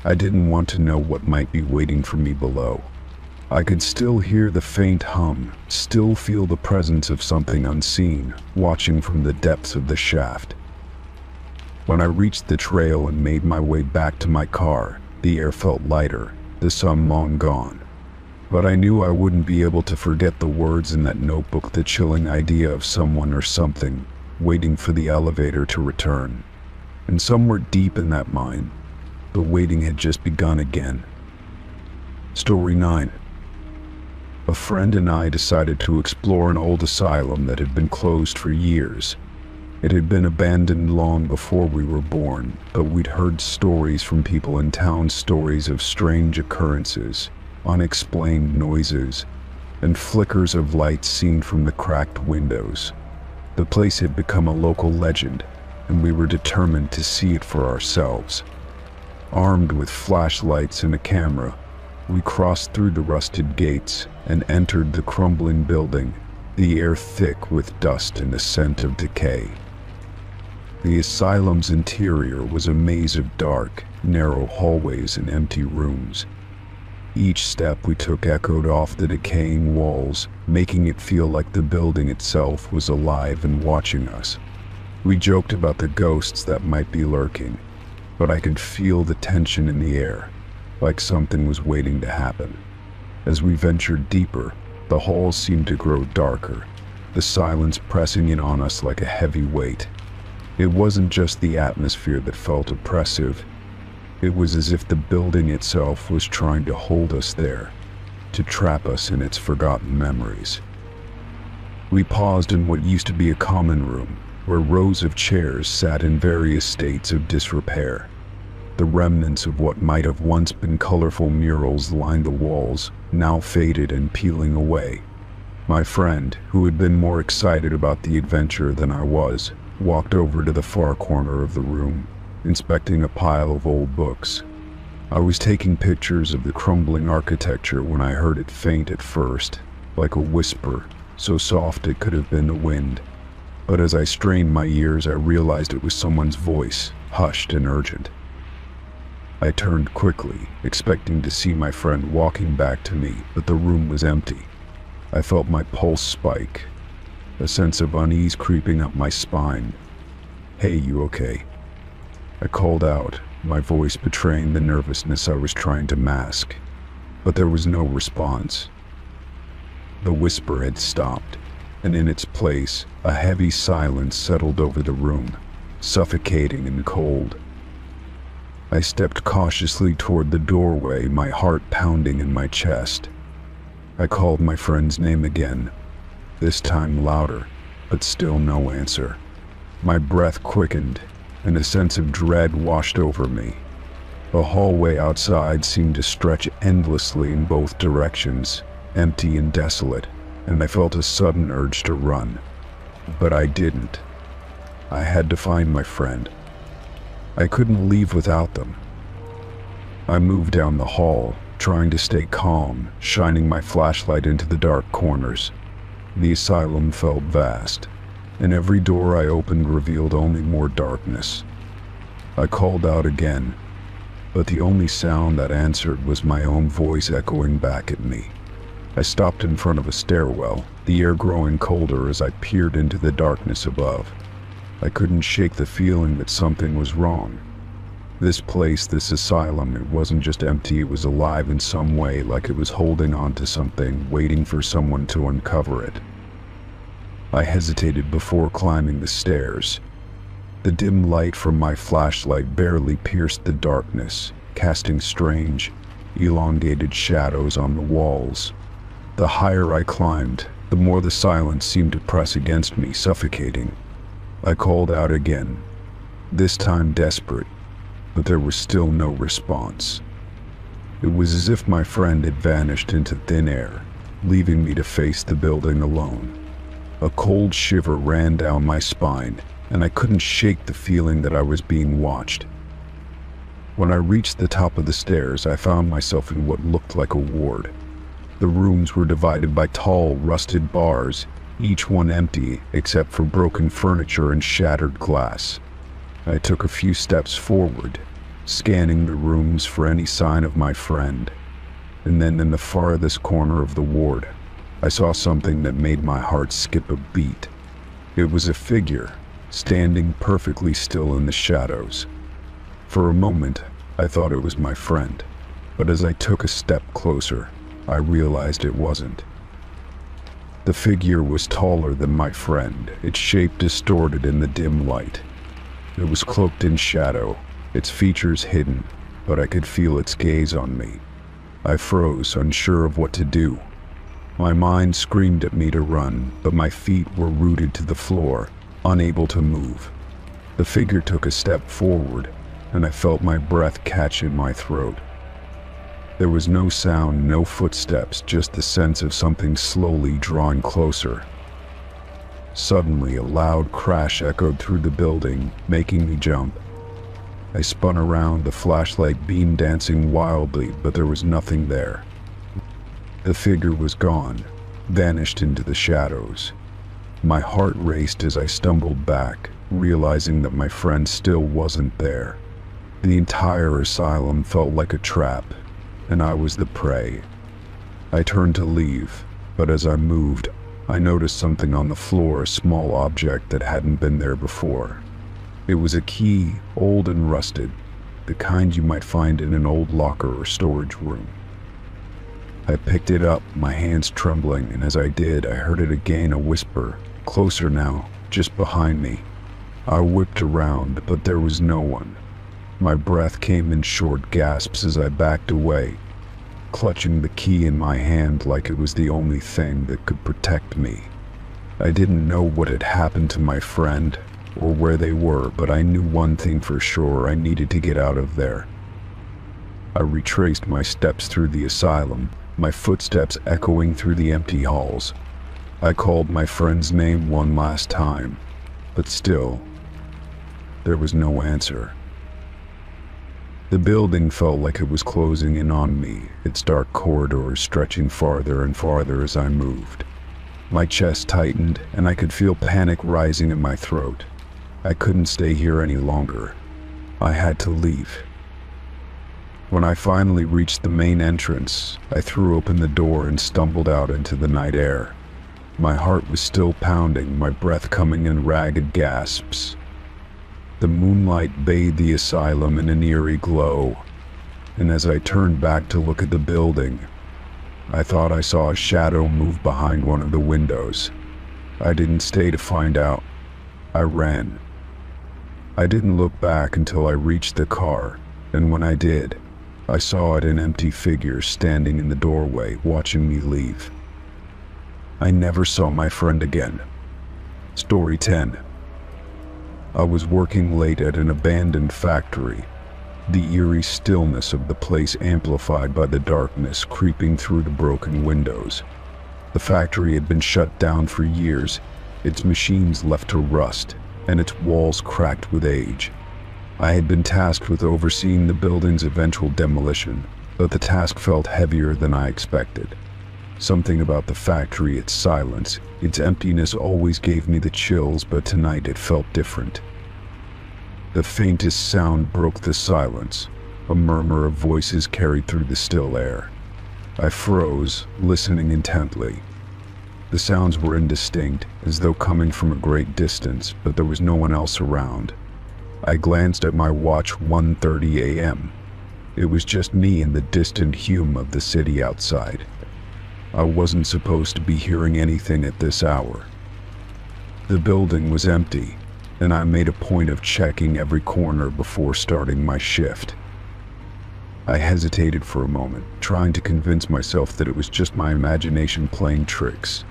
I didn't want to know what might be waiting for me below. I could still hear the faint hum, still feel the presence of something unseen, watching from the depths of the shaft. When I reached the trail and made my way back to my car, the air felt lighter, the sun long gone. But I knew I wouldn't be able to forget the words in that notebook, the chilling idea of someone or something waiting for the elevator to return. And somewhere deep in that mine, the waiting had just begun again. Story 9. A friend and I decided to explore an old asylum that had been closed for years. It had been abandoned long before we were born, but we'd heard stories from people in town, stories of strange occurrences, unexplained noises, and flickers of light seen from the cracked windows. The place had become a local legend, and we were determined to see it for ourselves. Armed with flashlights and a camera, we crossed through the rusted gates and entered the crumbling building, the air thick with dust and a scent of decay. The asylum's interior was a maze of dark, narrow hallways and empty rooms. Each step we took echoed off the decaying walls, making it feel like the building itself was alive and watching us. We joked about the ghosts that might be lurking, but I could feel the tension in the air, like something was waiting to happen. As we ventured deeper, the halls seemed to grow darker, the silence pressing in on us like a heavy weight. It wasn't just the atmosphere that felt oppressive. It was as if the building itself was trying to hold us there, to trap us in its forgotten memories. We paused in what used to be a common room, where rows of chairs sat in various states of disrepair. The remnants of what might have once been colorful murals lined the walls, now faded and peeling away. My friend, who had been more excited about the adventure than I was, walked over to the far corner of the room, inspecting a pile of old books. I was taking pictures of the crumbling architecture when I heard it faint at first, like a whisper, so soft it could have been the wind. But as I strained my ears, I realized it was someone's voice, hushed and urgent. I turned quickly, expecting to see my friend walking back to me, but the room was empty. I felt my pulse spike, a sense of unease creeping up my spine. "Hey, you okay?" I called out, my voice betraying the nervousness I was trying to mask, but there was no response. The whisper had stopped, and in its place, a heavy silence settled over the room, suffocating and cold. I stepped cautiously toward the doorway, my heart pounding in my chest. I called my friend's name again, this time louder, but still no answer. My breath quickened, and a sense of dread washed over me. The hallway outside seemed to stretch endlessly in both directions, empty and desolate, and I felt a sudden urge to run. But I didn't. I had to find my friend. I couldn't leave without them. I moved down the hall, trying to stay calm, shining my flashlight into the dark corners. The asylum felt vast, and every door I opened revealed only more darkness. I called out again, but the only sound that answered was my own voice echoing back at me. I stopped in front of a stairwell, the air growing colder as I peered into the darkness above. I couldn't shake the feeling that something was wrong. This place, this asylum, it wasn't just empty, it was alive in some way, like it was holding on to something, waiting for someone to uncover it. I hesitated before climbing the stairs. The dim light from my flashlight barely pierced the darkness, casting strange, elongated shadows on the walls. The higher I climbed, the more the silence seemed to press against me, suffocating. I called out again, this time desperate, but there was still no response. It was as if my friend had vanished into thin air, leaving me to face the building alone. A cold shiver ran down my spine, and I couldn't shake the feeling that I was being watched. When I reached the top of the stairs, I found myself in what looked like a ward. The rooms were divided by tall, rusted bars, each one empty except for broken furniture and shattered glass. I took a few steps forward, scanning the rooms for any sign of my friend, and then in the farthest corner of the ward, I saw something that made my heart skip a beat. It was a figure, standing perfectly still in the shadows. For a moment, I thought it was my friend, but as I took a step closer, I realized it wasn't. The figure was taller than my friend, its shape distorted in the dim light. It was cloaked in shadow, its features hidden, but I could feel its gaze on me. I froze, unsure of what to do. My mind screamed at me to run, but my feet were rooted to the floor, unable to move. The figure took a step forward, and I felt my breath catch in my throat. There was no sound, no footsteps, just the sense of something slowly drawing closer. Suddenly, a loud crash echoed through the building, making me jump. I spun around, the flashlight beam dancing wildly, but there was nothing there. The figure was gone, vanished into the shadows. My heart raced as I stumbled back, realizing that my friend still wasn't there. The entire asylum felt like a trap, and I was the prey. I turned to leave, but as I moved, I noticed something on the floor, a small object that hadn't been there before. It was a key, old and rusted, the kind you might find in an old locker or storage room. I picked it up, my hands trembling, and as I did, I heard it again, a whisper, closer now, just behind me. I whipped around, but there was no one. My breath came in short gasps as I backed away, clutching the key in my hand like it was the only thing that could protect me. I didn't know what had happened to my friend or where they were, but I knew one thing for sure: I needed to get out of there. I retraced my steps through the asylum, my footsteps echoing through the empty halls. I called my friend's name one last time, but still, there was no answer. The building felt like it was closing in on me, its dark corridors stretching farther and farther as I moved. My chest tightened, and I could feel panic rising in my throat. I couldn't stay here any longer. I had to leave. When I finally reached the main entrance, I threw open the door and stumbled out into the night air. My heart was still pounding, my breath coming in ragged gasps. The moonlight bathed the asylum in an eerie glow, and as I turned back to look at the building, I thought I saw a shadow move behind one of the windows. I didn't stay to find out. I ran. I didn't look back until I reached the car, and when I did, I saw it, an empty figure standing in the doorway, watching me leave. I never saw my friend again. Story 10. I was working late at an abandoned factory, the eerie stillness of the place amplified by the darkness creeping through the broken windows. The factory had been shut down for years, its machines left to rust, and its walls cracked with age. I had been tasked with overseeing the building's eventual demolition, but the task felt heavier than I expected. Something about the factory, its silence, its emptiness always gave me the chills, but tonight it felt different. The faintest sound broke the silence. A murmur of voices carried through the still air. I froze, listening intently. The sounds were indistinct, as though coming from a great distance, but there was no one else around. I glanced at my watch, 1:30 a.m. It was just me and the distant hum of the city outside. I wasn't supposed to be hearing anything at this hour. The building was empty, and I made a point of checking every corner before starting my shift. I hesitated for a moment, trying to convince myself that it was just my imagination playing tricks.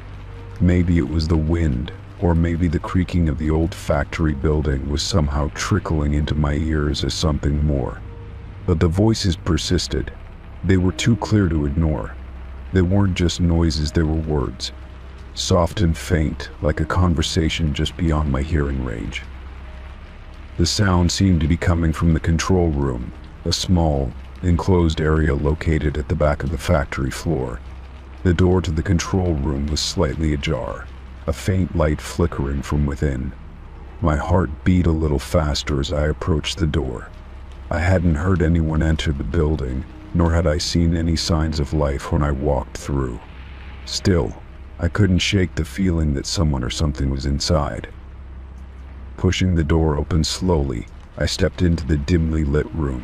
Maybe it was the wind, or maybe the creaking of the old factory building was somehow trickling into my ears as something more. But the voices persisted. They were too clear to ignore. They weren't just noises, they were words. Soft and faint, like a conversation just beyond my hearing range. The sound seemed to be coming from the control room, a small, enclosed area located at the back of the factory floor. The door to the control room was slightly ajar, a faint light flickering from within. My heart beat a little faster as I approached the door. I hadn't heard anyone enter the building, nor had I seen any signs of life when I walked through. Still, I couldn't shake the feeling that someone or something was inside. Pushing the door open slowly, I stepped into the dimly lit room.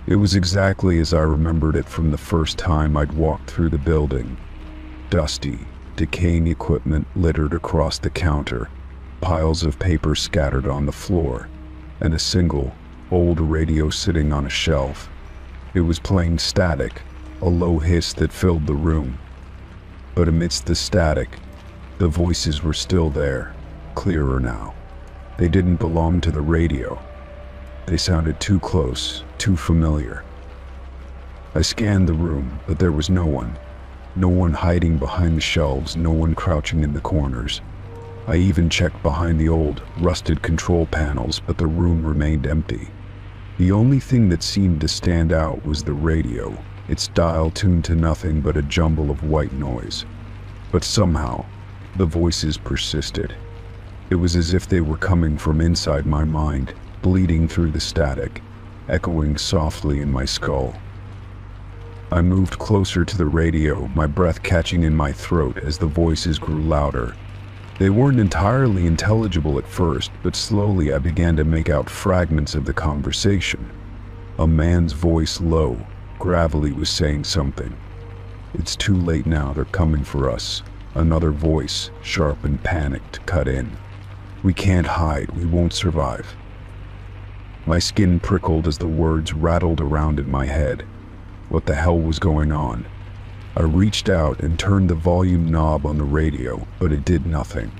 It was exactly as I remembered it from the first time I'd walked through the building. Dusty, decaying equipment littered across the counter, piles of paper scattered on the floor, and a single, old radio sitting on a shelf. It was playing static, a low hiss that filled the room. But amidst the static, the voices were still there, clearer now. They didn't belong to the radio. They sounded too close, too familiar. I scanned the room, but there was no one. No one hiding behind the shelves, no one crouching in the corners. I even checked behind the old, rusted control panels, but the room remained empty. The only thing that seemed to stand out was the radio, its dial tuned to nothing but a jumble of white noise. But somehow, the voices persisted. It was as if they were coming from inside my mind, bleeding through the static, echoing softly in my skull. I moved closer to the radio, my breath catching in my throat as the voices grew louder. They weren't entirely intelligible at first, but slowly I began to make out fragments of the conversation. A man's voice, low, gravelly, was saying something. "It's too late now, they're coming for us." Another voice, sharp and panicked, cut in. "We can't hide, we won't survive." My skin prickled as the words rattled around in my head. What the hell was going on? I reached out and turned the volume knob on the radio, but it did nothing.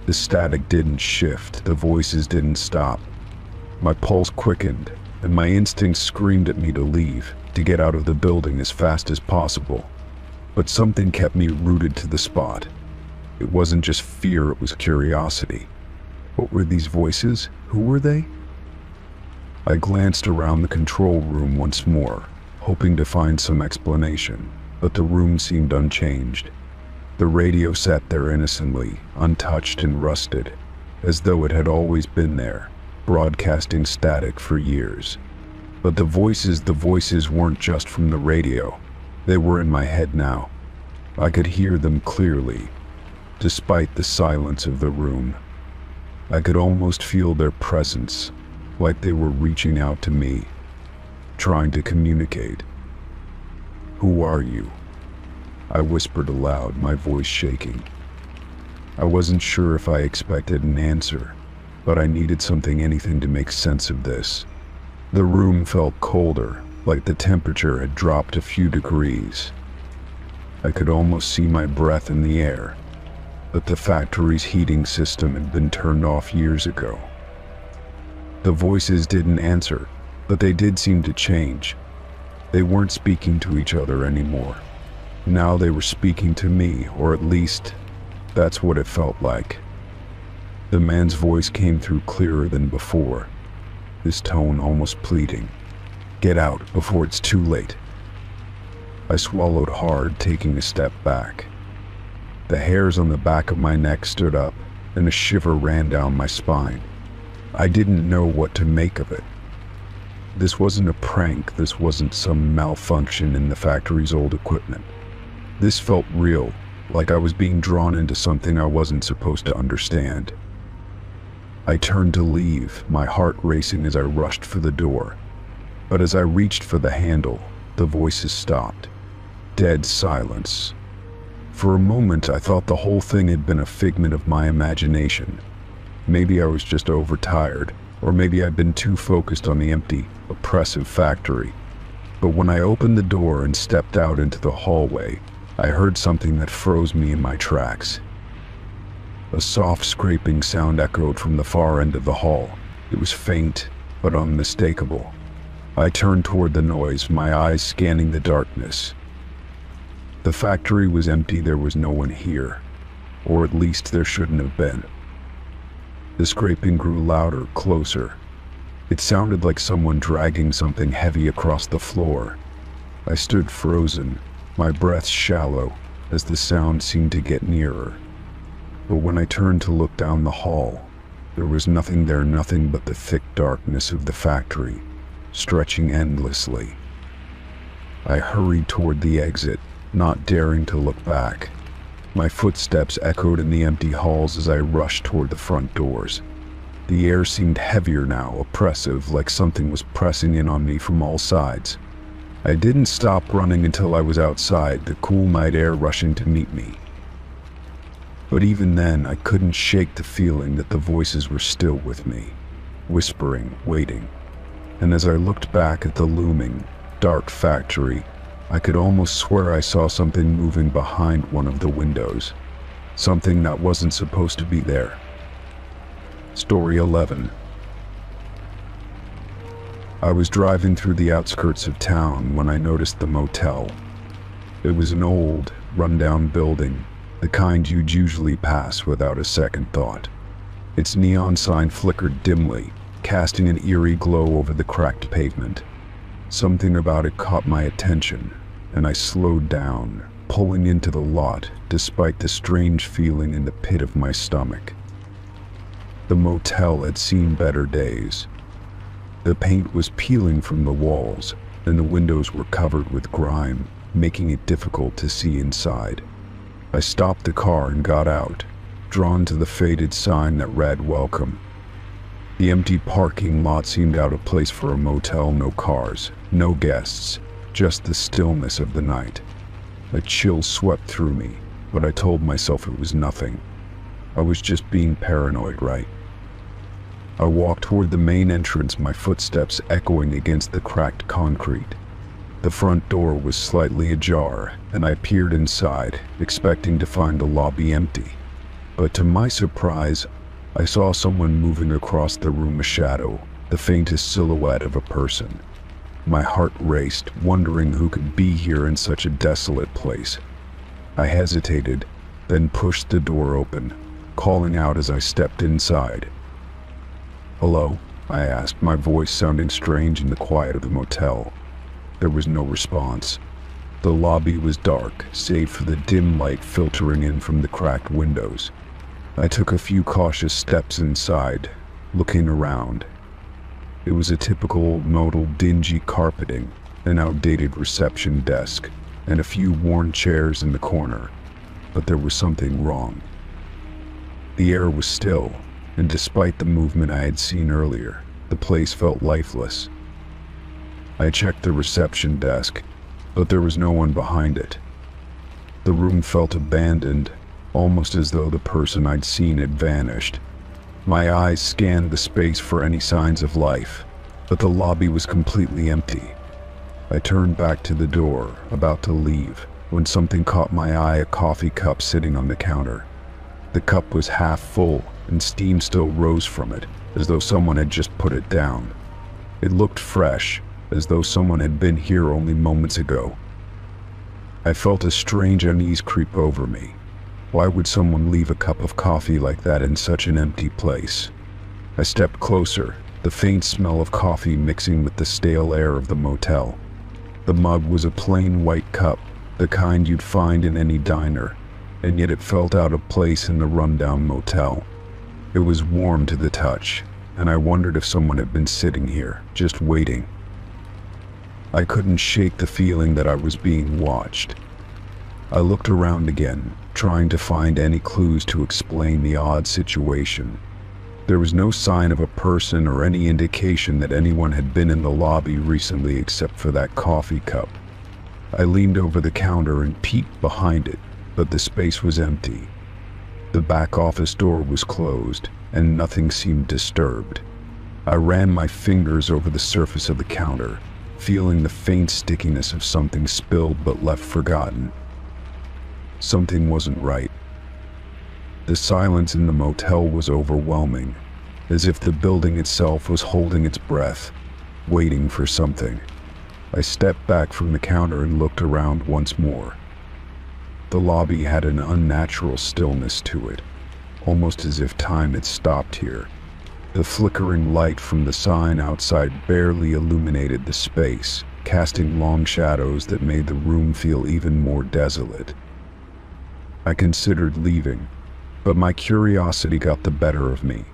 The static didn't shift, the voices didn't stop. My pulse quickened, and my instincts screamed at me to leave, to get out of the building as fast as possible. But something kept me rooted to the spot. It wasn't just fear, it was curiosity. What were these voices? Who were they? I glanced around the control room once more, hoping to find some explanation, but the room seemed unchanged. The radio sat there innocently, untouched and rusted, as though it had always been there, broadcasting static for years. But the voices weren't just from the radio. They were in my head now. I could hear them clearly, despite the silence of the room. I could almost feel their presence, like they were reaching out to me, trying to communicate. "Who are you?" I whispered aloud, my voice shaking. I wasn't sure if I expected an answer, but I needed something, anything, to make sense of this. The room felt colder, like the temperature had dropped a few degrees. I could almost see my breath in the air, but the factory's heating system had been turned off years ago. The voices didn't answer, but they did seem to change. They weren't speaking to each other anymore. Now they were speaking to me, or at least, that's what it felt like. The man's voice came through clearer than before, his tone almost pleading. "Get out before it's too late." I swallowed hard, taking a step back. The hairs on the back of my neck stood up, and a shiver ran down my spine. I didn't know what to make of it. This wasn't a prank, this wasn't some malfunction in the factory's old equipment. This felt real, like I was being drawn into something I wasn't supposed to understand. I turned to leave, my heart racing as I rushed for the door. But as I reached for the handle, the voices stopped. Dead silence. For a moment, I thought the whole thing had been a figment of my imagination. Maybe I was just overtired, or maybe I'd been too focused on the empty, oppressive factory. But when I opened the door and stepped out into the hallway, I heard something that froze me in my tracks. A soft scraping sound echoed from the far end of the hall. It was faint, but unmistakable. I turned toward the noise, my eyes scanning the darkness. The factory was empty, there was no one here. Or at least there shouldn't have been. The scraping grew louder, closer. It sounded like someone dragging something heavy across the floor. I stood frozen, my breath shallow, as the sound seemed to get nearer. But when I turned to look down the hall, there was nothing there, nothing but the thick darkness of the factory, stretching endlessly. I hurried toward the exit, not daring to look back. My footsteps echoed in the empty halls as I rushed toward the front doors. The air seemed heavier now, oppressive, like something was pressing in on me from all sides. I didn't stop running until I was outside, the cool night air rushing to meet me. But even then, I couldn't shake the feeling that the voices were still with me, whispering, waiting. And as I looked back at the looming, dark factory, I could almost swear I saw something moving behind one of the windows. Something that wasn't supposed to be there. Story 11. I was driving through the outskirts of town when I noticed the motel. It was an old, run-down building, the kind you'd usually pass without a second thought. Its neon sign flickered dimly, casting an eerie glow over the cracked pavement. Something about it caught my attention, and I slowed down, pulling into the lot despite the strange feeling in the pit of my stomach. The motel had seen better days. The paint was peeling from the walls, and the windows were covered with grime, making it difficult to see inside. I stopped the car and got out, drawn to the faded sign that read "Welcome." The empty parking lot seemed out of place for a motel. No cars, no guests, just the stillness of the night. A chill swept through me, but I told myself it was nothing. I was just being paranoid, right? I walked toward the main entrance, my footsteps echoing against the cracked concrete. The front door was slightly ajar, and I peered inside, expecting to find the lobby empty. But to my surprise, I saw someone moving across the room, a shadow, the faintest silhouette of a person. My heart raced, wondering who could be here in such a desolate place. I hesitated, then pushed the door open, calling out as I stepped inside. "Hello?" I asked, my voice sounding strange in the quiet of the motel. There was no response. The lobby was dark, save for the dim light filtering in from the cracked windows. I took a few cautious steps inside, looking around. It was a typical modal dingy carpeting, an outdated reception desk, and a few worn chairs in the corner. But there was something wrong. The air was still, and despite the movement I had seen earlier, the place felt lifeless. I checked the reception desk, but there was no one behind it. The room felt abandoned, almost as though the person I'd seen had vanished. My eyes scanned the space for any signs of life, but the lobby was completely empty. I turned back to the door, about to leave, when something caught my eye, a coffee cup sitting on the counter. The cup was half full, and steam still rose from it, as though someone had just put it down. It looked fresh, as though someone had been here only moments ago. I felt a strange unease creep over me. Why would someone leave a cup of coffee like that in such an empty place? I stepped closer, the faint smell of coffee mixing with the stale air of the motel. The mug was a plain white cup, the kind you'd find in any diner, and yet it felt out of place in the rundown motel. It was warm to the touch, and I wondered if someone had been sitting here, just waiting. I couldn't shake the feeling that I was being watched. I looked around again, trying to find any clues to explain the odd situation. There was no sign of a person or any indication that anyone had been in the lobby recently except for that coffee cup. I leaned over the counter and peeked behind it, but the space was empty. The back office door was closed, and nothing seemed disturbed. I ran my fingers over the surface of the counter, feeling the faint stickiness of something spilled but left forgotten. Something wasn't right. The silence in the motel was overwhelming, as if the building itself was holding its breath, waiting for something. I stepped back from the counter and looked around once more. The lobby had an unnatural stillness to it, almost as if time had stopped here. The flickering light from the sign outside barely illuminated the space, casting long shadows that made the room feel even more desolate. I considered leaving, but my curiosity got the better of me.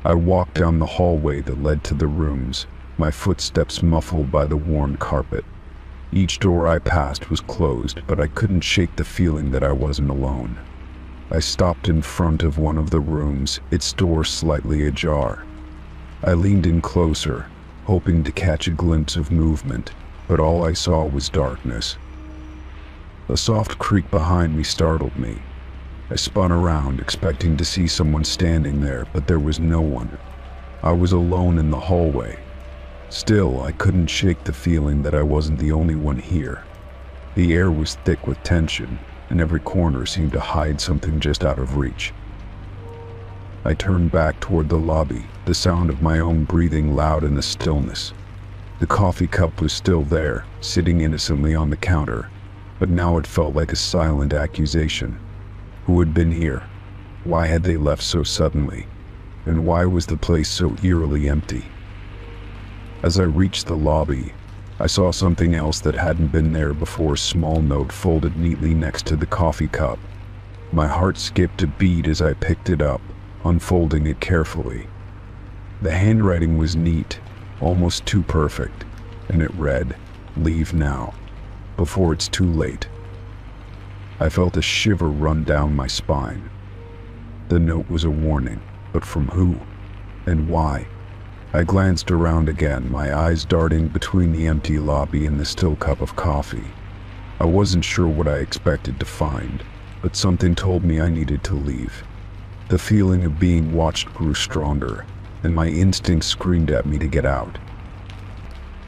I walked down the hallway that led to the rooms, my footsteps muffled by the worn carpet. Each door I passed was closed, but I couldn't shake the feeling that I wasn't alone. I stopped in front of one of the rooms, its door slightly ajar. I leaned in closer, hoping to catch a glimpse of movement, but all I saw was darkness. A soft creak behind me startled me. I spun around, expecting to see someone standing there, but there was no one. I was alone in the hallway. Still, I couldn't shake the feeling that I wasn't the only one here. The air was thick with tension, and every corner seemed to hide something just out of reach. I turned back toward the lobby, the sound of my own breathing loud in the stillness. The coffee cup was still there, sitting innocently on the counter, but now it felt like a silent accusation. Who had been here? Why had they left so suddenly? and why was the place so eerily empty? As I reached the lobby, I saw something else that hadn't been there before, a small note folded neatly next to the coffee cup. My heart skipped a beat as I picked it up, unfolding it carefully. The handwriting was neat, almost too perfect, and it read, "Leave now, before it's too late." I felt a shiver run down my spine. The note was a warning, but from who? And why? I glanced around again, my eyes darting between the empty lobby and the still cup of coffee. I wasn't sure what I expected to find, but something told me I needed to leave. The feeling of being watched grew stronger, and my instincts screamed at me to get out.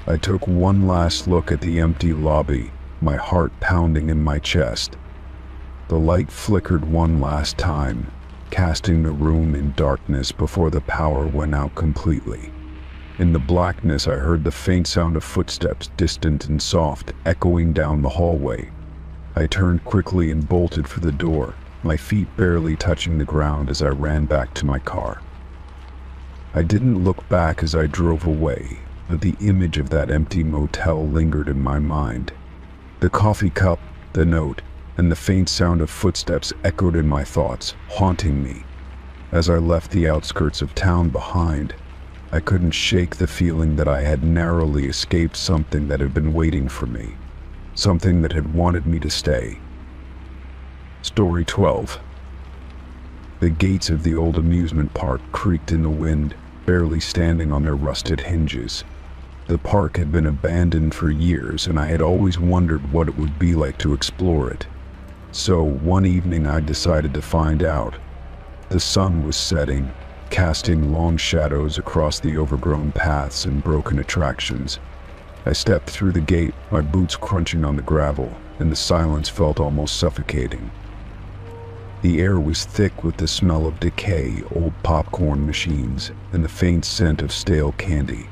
I took one last look at the empty lobby, my heart pounding in my chest. The light flickered one last time, casting the room in darkness before the power went out completely. In the blackness, I heard the faint sound of footsteps, distant and soft, echoing down the hallway. I turned quickly and bolted for the door, my feet barely touching the ground as I ran back to my car. I didn't look back as I drove away, but the image of that empty motel lingered in my mind. The coffee cup, the note, and the faint sound of footsteps echoed in my thoughts, haunting me. As I left the outskirts of town behind, I couldn't shake the feeling that I had narrowly escaped something that had been waiting for me, something that had wanted me to stay. Story 12. The gates of the old amusement park creaked in the wind, barely standing on their rusted hinges. The park had been abandoned for years, and I had always wondered what it would be like to explore it. So one evening I decided to find out. The sun was setting, casting long shadows across the overgrown paths and broken attractions. I stepped through the gate, my boots crunching on the gravel, and the silence felt almost suffocating. The air was thick with the smell of decay, old popcorn machines, and the faint scent of stale candy.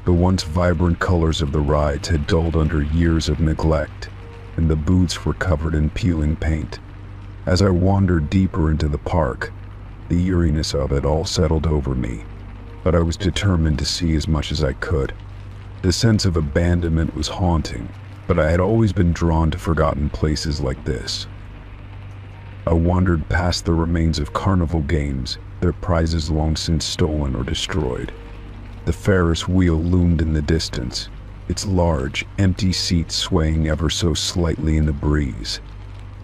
The once vibrant colors of the rides had dulled under years of neglect, and the booths were covered in peeling paint. As I wandered deeper into the park, the eeriness of it all settled over me, but I was determined to see as much as I could. The sense of abandonment was haunting, but I had always been drawn to forgotten places like this. I wandered past the remains of carnival games, their prizes long since stolen or destroyed. The Ferris wheel loomed in the distance, its large, empty seat swaying ever so slightly in the breeze.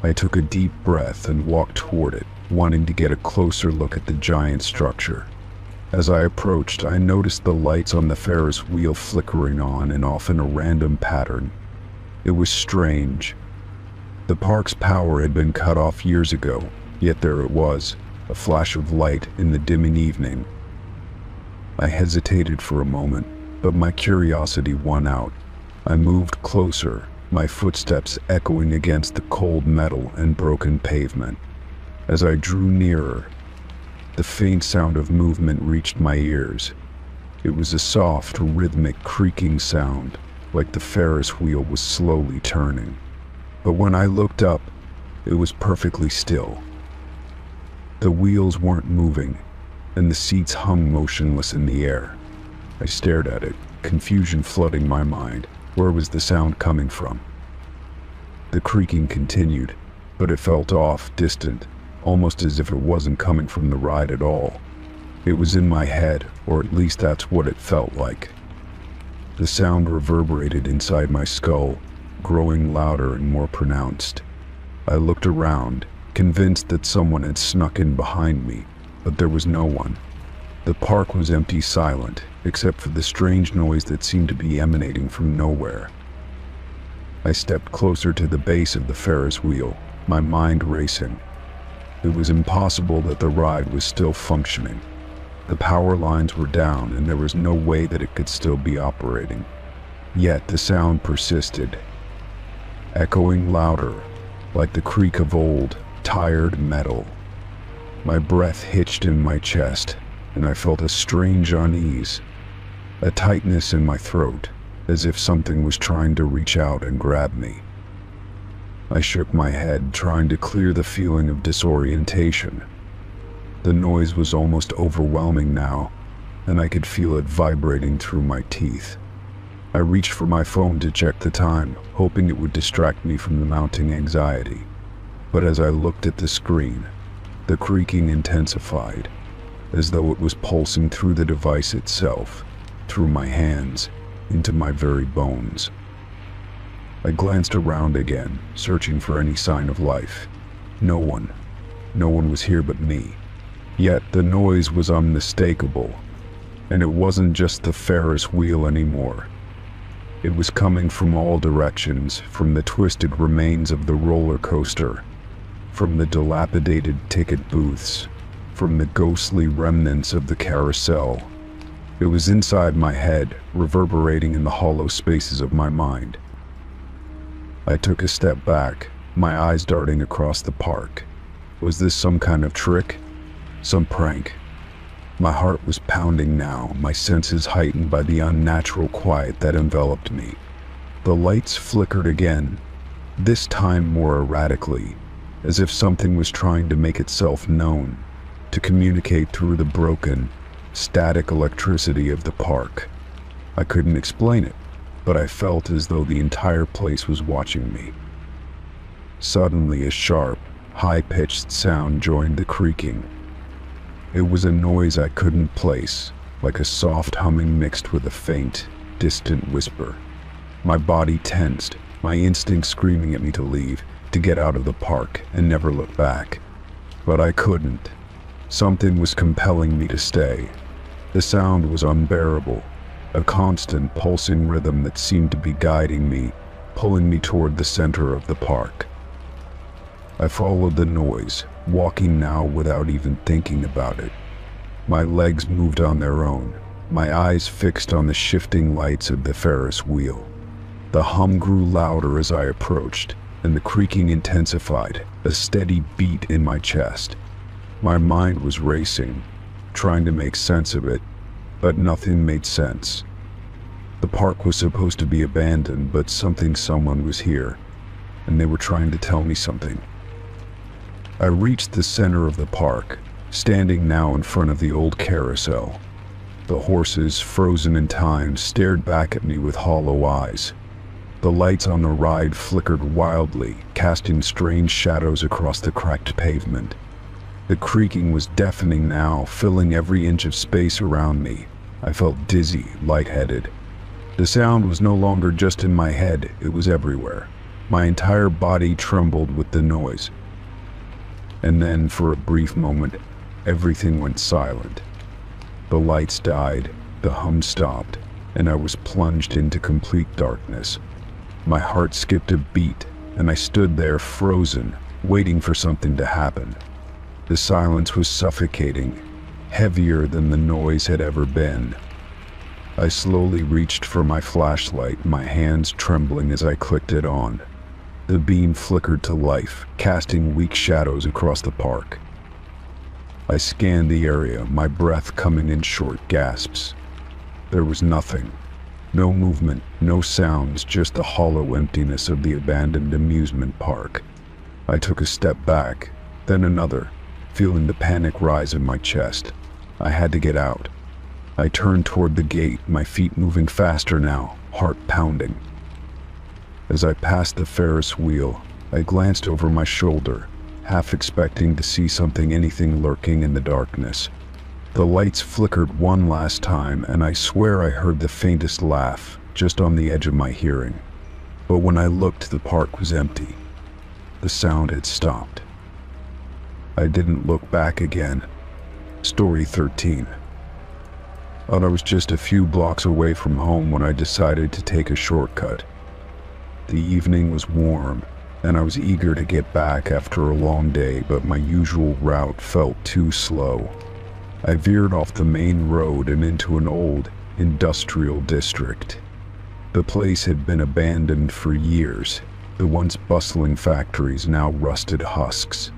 I took a deep breath and walked toward it, wanting to get a closer look at the giant structure. As I approached, I noticed the lights on the Ferris wheel flickering on and off in a random pattern. It was strange. The park's power had been cut off years ago, yet there it was, a flash of light in the dimming evening. I hesitated for a moment, but my curiosity won out. I moved closer, my footsteps echoing against the cold metal and broken pavement. As I drew nearer, the faint sound of movement reached my ears. It was a soft, rhythmic creaking sound, like the Ferris wheel was slowly turning. But when I looked up, it was perfectly still. The wheels weren't moving, and the seats hung motionless in the air. I stared at it, confusion flooding my mind. Where was the sound coming from? The creaking continued, but it felt off, distant, almost as if it wasn't coming from the ride at all. It was in my head, or at least that's what it felt like. The sound reverberated inside my skull, growing louder and more pronounced. I looked around, convinced that someone had snuck in behind me, but there was no one. The park was empty, silent, except for the strange noise that seemed to be emanating from nowhere. I stepped closer to the base of the Ferris wheel, my mind racing. It was impossible that the ride was still functioning. The power lines were down, and there was no way that it could still be operating. Yet the sound persisted, echoing louder, like the creak of old, tired metal. My breath hitched in my chest, and I felt a strange unease, a tightness in my throat, as if something was trying to reach out and grab me. I shook my head, trying to clear the feeling of disorientation. The noise was almost overwhelming now, and I could feel it vibrating through my teeth. I reached for my phone to check the time, hoping it would distract me from the mounting anxiety. But as I looked at the screen, the creaking intensified, as though it was pulsing through the device itself, through my hands, into my very bones. I glanced around again, searching for any sign of life. No one was here but me. Yet the noise was unmistakable, and it wasn't just the Ferris wheel anymore. It was coming from all directions, from the twisted remains of the roller coaster, from the dilapidated ticket booths, from the ghostly remnants of the carousel. It was inside my head, reverberating in the hollow spaces of my mind. I took a step back, my eyes darting across the park. Was this some kind of trick? Some prank? My heart was pounding now, my senses heightened by the unnatural quiet that enveloped me. The lights flickered again, this time more erratically, as if something was trying to make itself known, to communicate through the broken, static electricity of the park. I couldn't explain it, but I felt as though the entire place was watching me. Suddenly, a sharp, high-pitched sound joined the creaking. It was a noise I couldn't place, like a soft humming mixed with a faint, distant whisper. My body tensed, my instincts screaming at me to leave, to get out of the park and never look back. But I couldn't. Something was compelling me to stay. The sound was unbearable, a constant pulsing rhythm that seemed to be guiding me, pulling me toward the center of the park. I followed the noise, walking now without even thinking about it. My legs moved on their own, my eyes fixed on the shifting lights of the Ferris wheel. The hum grew louder as I approached, and the creaking intensified, a steady beat in my chest. My mind was racing, trying to make sense of it, but nothing made sense. The park was supposed to be abandoned, but someone was here, and they were trying to tell me something. I reached the center of the park, standing now in front of the old carousel. The horses, frozen in time, stared back at me with hollow eyes. The lights on the ride flickered wildly, casting strange shadows across the cracked pavement. The creaking was deafening now, filling every inch of space around me. I felt dizzy, lightheaded. The sound was no longer just in my head, it was everywhere. My entire body trembled with the noise. And then, for a brief moment, everything went silent. The lights died, the hum stopped, and I was plunged into complete darkness. My heart skipped a beat, and I stood there frozen, waiting for something to happen. The silence was suffocating, heavier than the noise had ever been. I slowly reached for my flashlight, my hands trembling as I clicked it on. The beam flickered to life, casting weak shadows across the park. I scanned the area, my breath coming in short gasps. There was nothing. No movement, no sounds, just the hollow emptiness of the abandoned amusement park. I took a step back, then another, feeling the panic rise in my chest. I had to get out. I turned toward the gate, my feet moving faster now, heart pounding. As I passed the Ferris wheel, I glanced over my shoulder, half expecting to see anything lurking in the darkness. The lights flickered one last time, and I swear I heard the faintest laugh, just on the edge of my hearing. But when I looked, the park was empty. The sound had stopped. I didn't look back again. Story 13. I was just a few blocks away from home when I decided to take a shortcut. The evening was warm, and I was eager to get back after a long day, but my usual route felt too slow. I veered off the main road and into an old, industrial district. The place had been abandoned for years, the once bustling factories now rusted husks.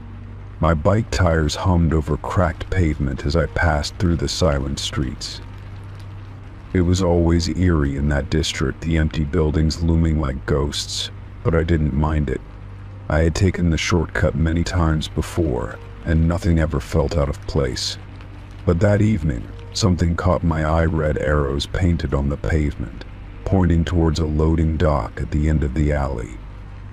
My bike tires hummed over cracked pavement as I passed through the silent streets. It was always eerie in that district, the empty buildings looming like ghosts, but I didn't mind it. I had taken the shortcut many times before, and nothing ever felt out of place. But that evening, something caught my eye: red arrows painted on the pavement, pointing towards a loading dock at the end of the alley.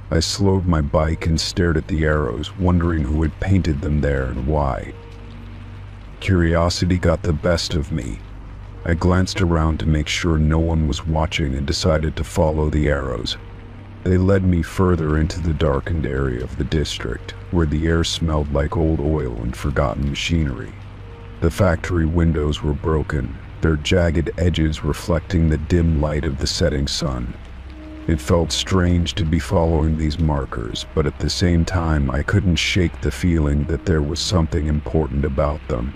I slowed my bike and stared at the arrows, wondering who had painted them there and why. Curiosity got the best of me. I glanced around to make sure no one was watching and decided to follow the arrows. They led me further into the darkened area of the district, where the air smelled like old oil and forgotten machinery. The factory windows were broken, their jagged edges reflecting the dim light of the setting sun. It felt strange to be following these markers, but at the same time I couldn't shake the feeling that there was something important about them.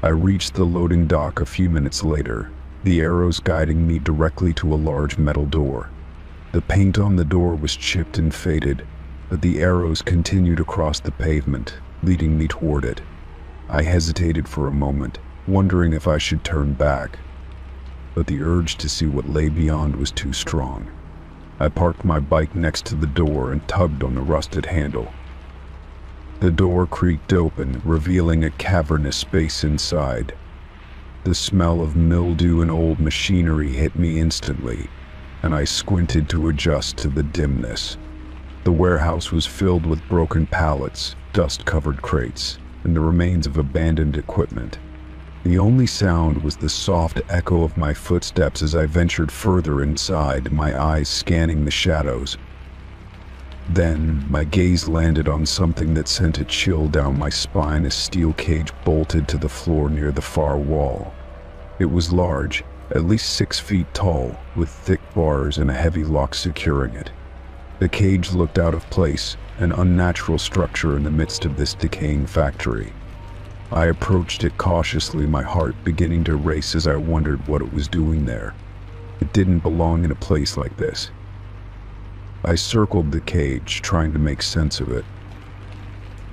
I reached the loading dock a few minutes later, the arrows guiding me directly to a large metal door. The paint on the door was chipped and faded, but the arrows continued across the pavement, leading me toward it. I hesitated for a moment, wondering if I should turn back, but the urge to see what lay beyond was too strong. I parked my bike next to the door and tugged on the rusted handle. The door creaked open, revealing a cavernous space inside. The smell of mildew and old machinery hit me instantly, and I squinted to adjust to the dimness. The warehouse was filled with broken pallets, dust-covered crates, and the remains of abandoned equipment. The only sound was the soft echo of my footsteps as I ventured further inside, my eyes scanning the shadows. Then, my gaze landed on something that sent a chill down my spine: a steel cage bolted to the floor near the far wall. It was large, at least 6 feet tall, with thick bars and a heavy lock securing it. The cage looked out of place, an unnatural structure in the midst of this decaying factory. I approached it cautiously, my heart beginning to race as I wondered what it was doing there. It didn't belong in a place like this. I circled the cage, trying to make sense of it.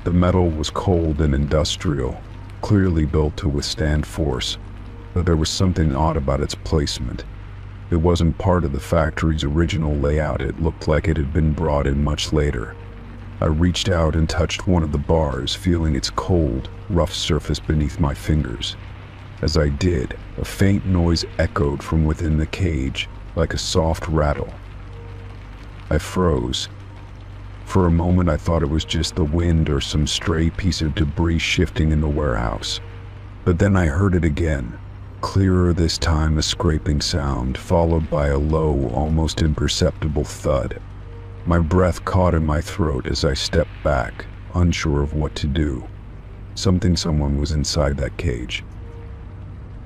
The metal was cold and industrial, clearly built to withstand force, but there was something odd about its placement. It wasn't part of the factory's original layout. It looked like it had been brought in much later. I reached out and touched one of the bars, feeling its cold, rough surface beneath my fingers. As I did, a faint noise echoed from within the cage, like a soft rattle. I froze. For a moment I thought it was just the wind or some stray piece of debris shifting in the warehouse. But then I heard it again, clearer this time, a scraping sound, followed by a low, almost imperceptible thud. My breath caught in my throat as I stepped back, unsure of what to do. Someone was inside that cage.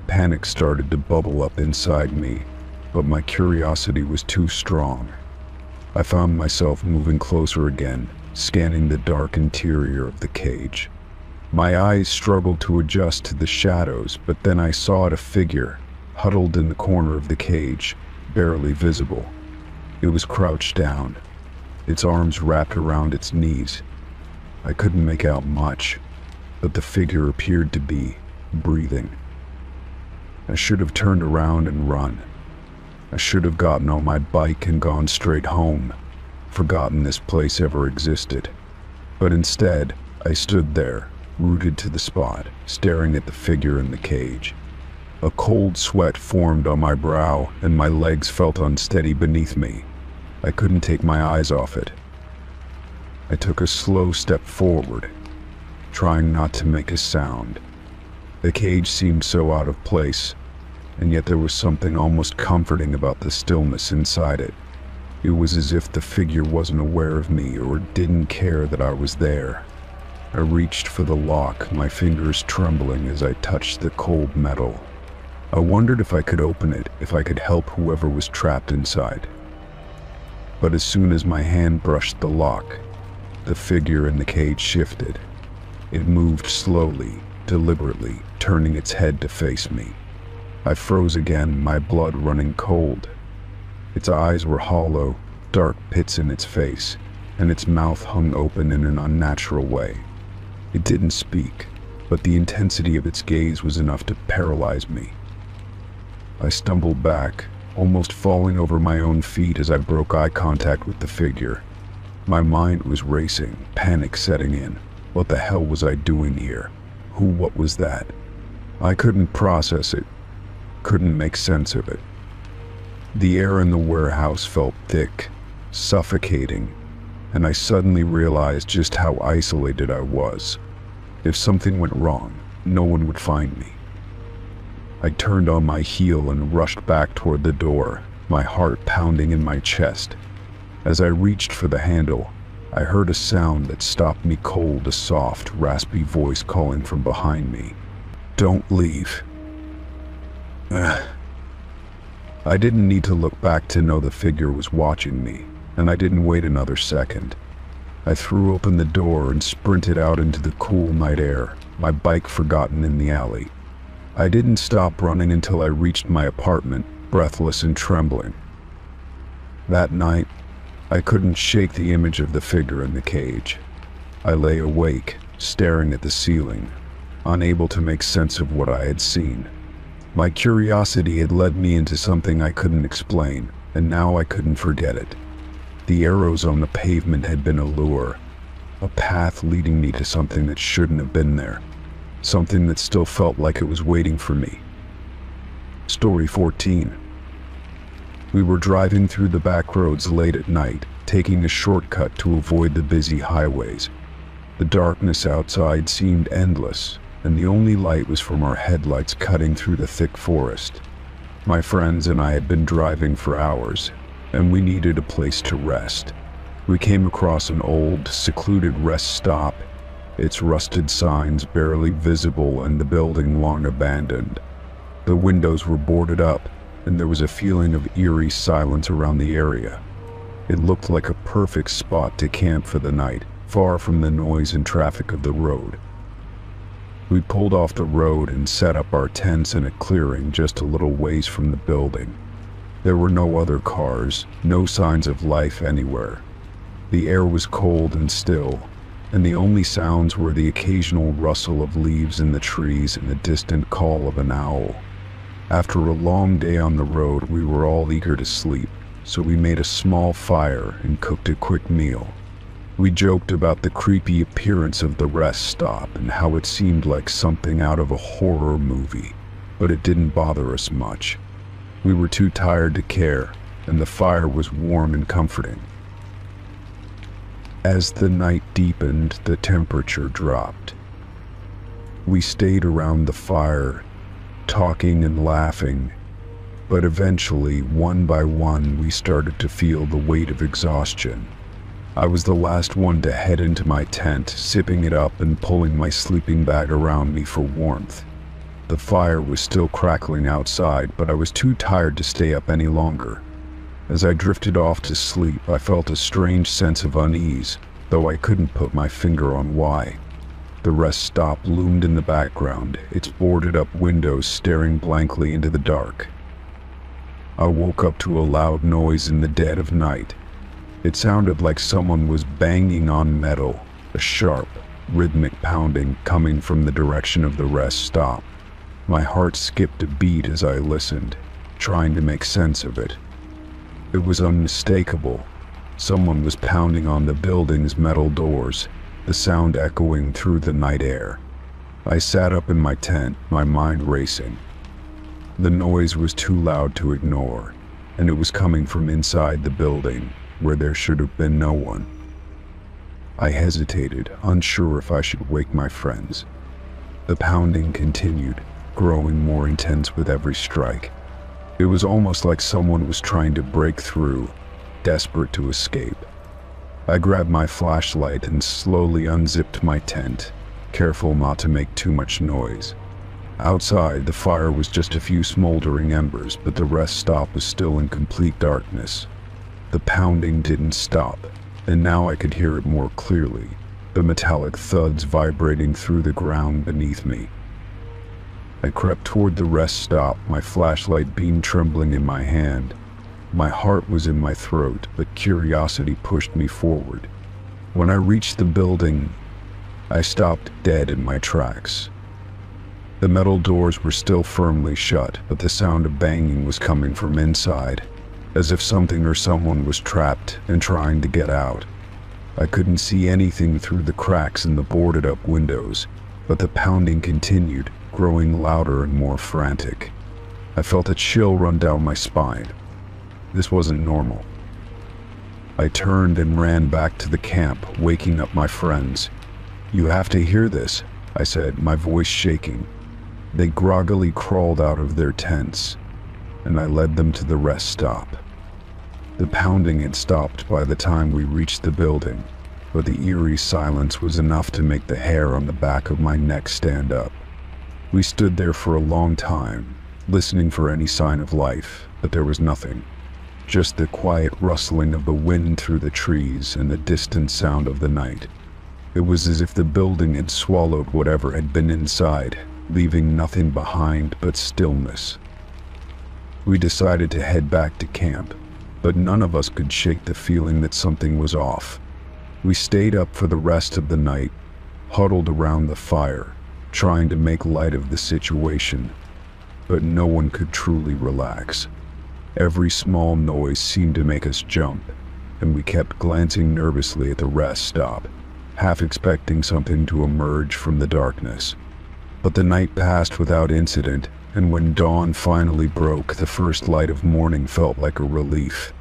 Panic started to bubble up inside me, but my curiosity was too strong. I found myself moving closer again, scanning the dark interior of the cage. My eyes struggled to adjust to the shadows, but then I saw a figure, huddled in the corner of the cage, barely visible. It was crouched down, its arms wrapped around its knees. I couldn't make out much, but the figure appeared to be breathing. I should have turned around and run. I should have gotten on my bike and gone straight home, forgotten this place ever existed. But instead, I stood there, rooted to the spot, staring at the figure in the cage. A cold sweat formed on my brow, and my legs felt unsteady beneath me. I couldn't take my eyes off it. I took a slow step forward, trying not to make a sound. The cage seemed so out of place, and yet there was something almost comforting about the stillness inside it. It was as if the figure wasn't aware of me or didn't care that I was there. I reached for the lock, my fingers trembling as I touched the cold metal. I wondered if I could open it, if I could help whoever was trapped inside. But as soon as my hand brushed the lock, the figure in the cage shifted. It moved slowly, deliberately, turning its head to face me. I froze again, my blood running cold. Its eyes were hollow, dark pits in its face, and its mouth hung open in an unnatural way. It didn't speak, but the intensity of its gaze was enough to paralyze me. I stumbled back, almost falling over my own feet as I broke eye contact with the figure. My mind was racing, panic setting in. What the hell was I doing here? What was that? I couldn't process it, couldn't make sense of it. The air in the warehouse felt thick, suffocating, and I suddenly realized just how isolated I was. If something went wrong, no one would find me. I turned on my heel and rushed back toward the door, my heart pounding in my chest. As I reached for the handle, I heard a sound that stopped me cold, a soft, raspy voice calling from behind me. "Don't leave." I didn't need to look back to know the figure was watching me, and I didn't wait another second. I threw open the door and sprinted out into the cool night air, my bike forgotten in the alley. I didn't stop running until I reached my apartment, breathless and trembling. That night, I couldn't shake the image of the figure in the cage. I lay awake, staring at the ceiling, unable to make sense of what I had seen. My curiosity had led me into something I couldn't explain, and now I couldn't forget it. The arrows on the pavement had been a lure, a path leading me to something that shouldn't have been there, something that still felt like it was waiting for me. Story 14. We were driving through the back roads late at night, taking a shortcut to avoid the busy highways. The darkness outside seemed endless, and the only light was from our headlights cutting through the thick forest. My friends and I had been driving for hours, and we needed a place to rest. We came across an old, secluded rest stop, its rusted signs barely visible and the building long abandoned. The windows were boarded up, and there was a feeling of eerie silence around the area. It looked like a perfect spot to camp for the night, far from the noise and traffic of the road. We pulled off the road and set up our tents in a clearing just a little ways from the building. There were no other cars, no signs of life anywhere. The air was cold and still, and the only sounds were the occasional rustle of leaves in the trees and the distant call of an owl. After a long day on the road, we were all eager to sleep, so we made a small fire and cooked a quick meal. We joked about the creepy appearance of the rest stop and how it seemed like something out of a horror movie, but it didn't bother us much. We were too tired to care, and the fire was warm and comforting. As the night deepened, the temperature dropped. We stayed around the fire, talking and laughing, but eventually, one by one, we started to feel the weight of exhaustion. I was the last one to head into my tent, zipping it up and pulling my sleeping bag around me for warmth. The fire was still crackling outside, but I was too tired to stay up any longer. As I drifted off to sleep, I felt a strange sense of unease, though I couldn't put my finger on why. The rest stop loomed in the background, its boarded-up windows staring blankly into the dark. I woke up to a loud noise in the dead of night. It sounded like someone was banging on metal, a sharp, rhythmic pounding coming from the direction of the rest stop. My heart skipped a beat as I listened, trying to make sense of it. It was unmistakable. Someone was pounding on the building's metal doors, the sound echoing through the night air. I sat up in my tent, my mind racing. The noise was too loud to ignore, and it was coming from inside the building, where there should have been no one. I hesitated, unsure if I should wake my friends. The pounding continued, growing more intense with every strike. It was almost like someone was trying to break through, desperate to escape. I grabbed my flashlight and slowly unzipped my tent, careful not to make too much noise. Outside, the fire was just a few smoldering embers, but the rest stop was still in complete darkness. The pounding didn't stop, and now I could hear it more clearly, the metallic thuds vibrating through the ground beneath me. I crept toward the rest stop, my flashlight beam trembling in my hand. My heart was in my throat, but curiosity pushed me forward. When I reached the building, I stopped dead in my tracks. The metal doors were still firmly shut, but the sound of banging was coming from inside, as if something or someone was trapped and trying to get out. I couldn't see anything through the cracks in the boarded-up windows, but the pounding continued, growing louder and more frantic. I felt a chill run down my spine. This wasn't normal. I turned and ran back to the camp, waking up my friends. "You have to hear this," I said, my voice shaking. They groggily crawled out of their tents, and I led them to the rest stop. The pounding had stopped by the time we reached the building, but the eerie silence was enough to make the hair on the back of my neck stand up. We stood there for a long time, listening for any sign of life, but there was nothing. Just the quiet rustling of the wind through the trees and the distant sound of the night. It was as if the building had swallowed whatever had been inside, leaving nothing behind but stillness. We decided to head back to camp, but none of us could shake the feeling that something was off. We stayed up for the rest of the night, huddled around the fire, trying to make light of the situation, but no one could truly relax. Every small noise seemed to make us jump, and we kept glancing nervously at the rest stop, half expecting something to emerge from the darkness. But the night passed without incident, and when dawn finally broke, the first light of morning felt like a relief.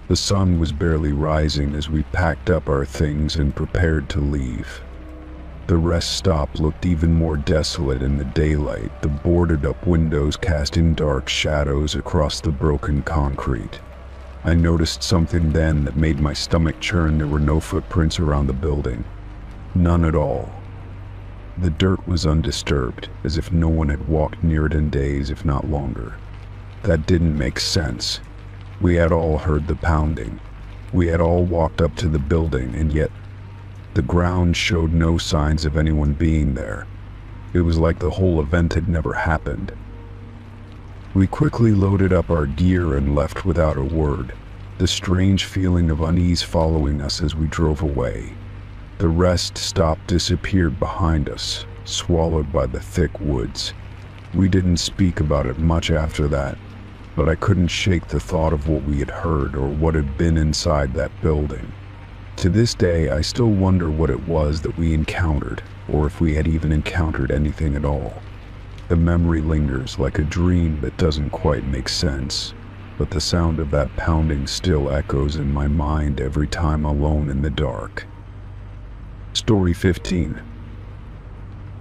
The sun was barely rising as we packed up our things and prepared to leave. The rest stop looked even more desolate in the daylight, the boarded-up windows casting dark shadows across the broken concrete. I noticed something then that made my stomach churn. There were no footprints around the building. None at all. The dirt was undisturbed, as if no one had walked near it in days, if not longer. That didn't make sense. We had all heard the pounding. We had all walked up to the building, and yet the ground showed no signs of anyone being there. It was like the whole event had never happened. We quickly loaded up our gear and left without a word, the strange feeling of unease following us as we drove away. The rest stop disappeared behind us, swallowed by the thick woods. We didn't speak about it much after that, but I couldn't shake the thought of what we had heard or what had been inside that building. To this day, I still wonder what it was that we encountered, or if we had even encountered anything at all. The memory lingers like a dream that doesn't quite make sense, but the sound of that pounding still echoes in my mind every time alone in the dark. Story 15.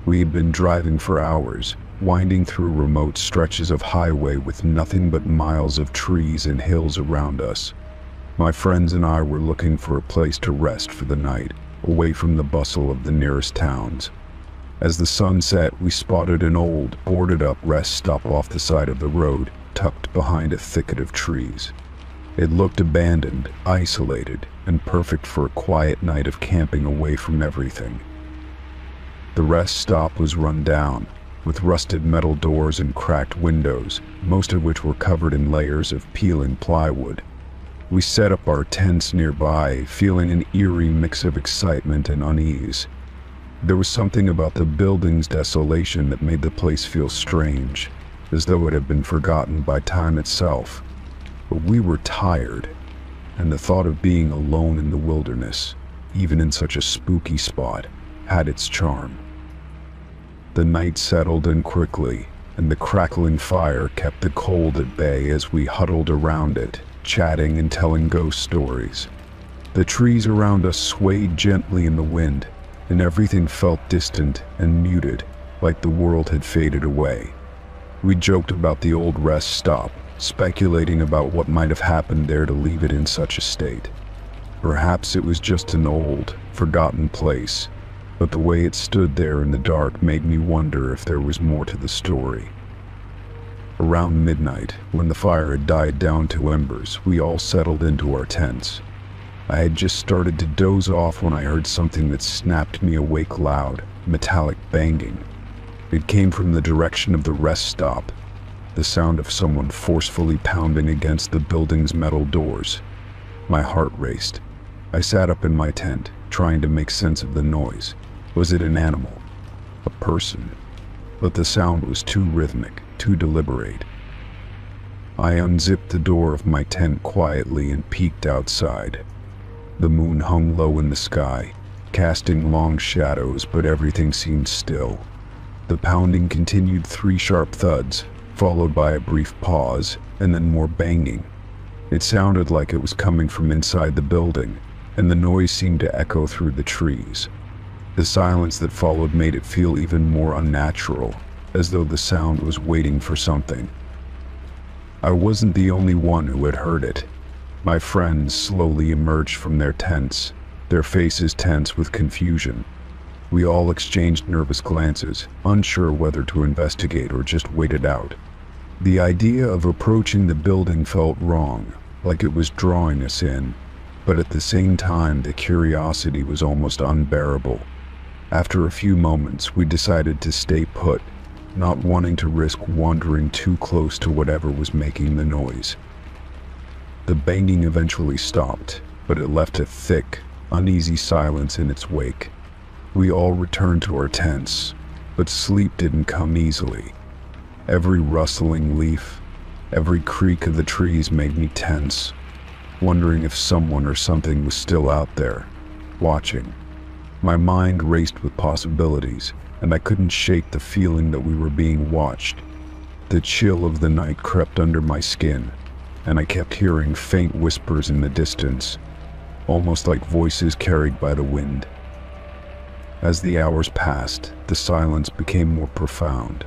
We had been driving for hours, winding through remote stretches of highway with nothing but miles of trees and hills around us. My friends and I were looking for a place to rest for the night, away from the bustle of the nearest towns. As the sun set, we spotted an old, boarded-up rest stop off the side of the road, tucked behind a thicket of trees. It looked abandoned, isolated, and perfect for a quiet night of camping away from everything. The rest stop was run down, with rusted metal doors and cracked windows, most of which were covered in layers of peeling plywood. We set up our tents nearby, feeling an eerie mix of excitement and unease. There was something about the building's desolation that made the place feel strange, as though it had been forgotten by time itself. But we were tired, and the thought of being alone in the wilderness, even in such a spooky spot, had its charm. The night settled in quickly, and the crackling fire kept the cold at bay as we huddled around it, chatting and telling ghost stories. The trees around us swayed gently in the wind, and everything felt distant and muted, like the world had faded away. We joked about the old rest stop, speculating about what might have happened there to leave it in such a state. Perhaps it was just an old, forgotten place, but the way it stood there in the dark made me wonder if there was more to the story. Around midnight, when the fire had died down to embers, we all settled into our tents. I had just started to doze off when I heard something that snapped me awake loud, metallic banging. It came from the direction of the rest stop, the sound of someone forcefully pounding against the building's metal doors. My heart raced. I sat up in my tent, trying to make sense of the noise. Was it an animal? A person? But the sound was too rhythmic, too deliberate. I unzipped the door of my tent quietly and peeked outside. The moon hung low in the sky, casting long shadows, but everything seemed still. The pounding continued, 3 sharp thuds, followed by a brief pause, and then more banging. It sounded like it was coming from inside the building, and the noise seemed to echo through the trees. The silence that followed made it feel even more unnatural, as though the sound was waiting for something. I wasn't the only one who had heard it. My friends slowly emerged from their tents, their faces tense with confusion. We all exchanged nervous glances, unsure whether to investigate or just wait it out. The idea of approaching the building felt wrong, like it was drawing us in, but at the same time the curiosity was almost unbearable. After a few moments, we decided to stay put, not wanting to risk wandering too close to whatever was making the noise. The banging eventually stopped, but it left a thick, uneasy silence in its wake. We all returned to our tents, but sleep didn't come easily. Every rustling leaf, every creak of the trees made me tense, wondering if someone or something was still out there, watching. My mind raced with possibilities, and I couldn't shake the feeling that we were being watched. The chill of the night crept under my skin, and I kept hearing faint whispers in the distance, almost like voices carried by the wind. As the hours passed, the silence became more profound.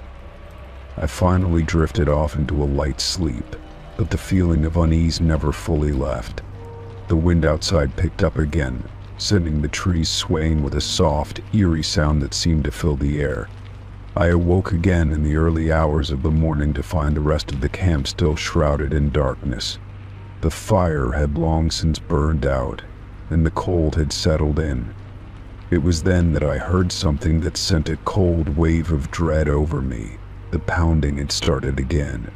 I finally drifted off into a light sleep, but the feeling of unease never fully left. The wind outside picked up again, sending the trees swaying with a soft, eerie sound that seemed to fill the air. I awoke again in the early hours of the morning to find the rest of the camp still shrouded in darkness. The fire had long since burned out, and the cold had settled in. It was then that I heard something that sent a cold wave of dread over me. The pounding had started again.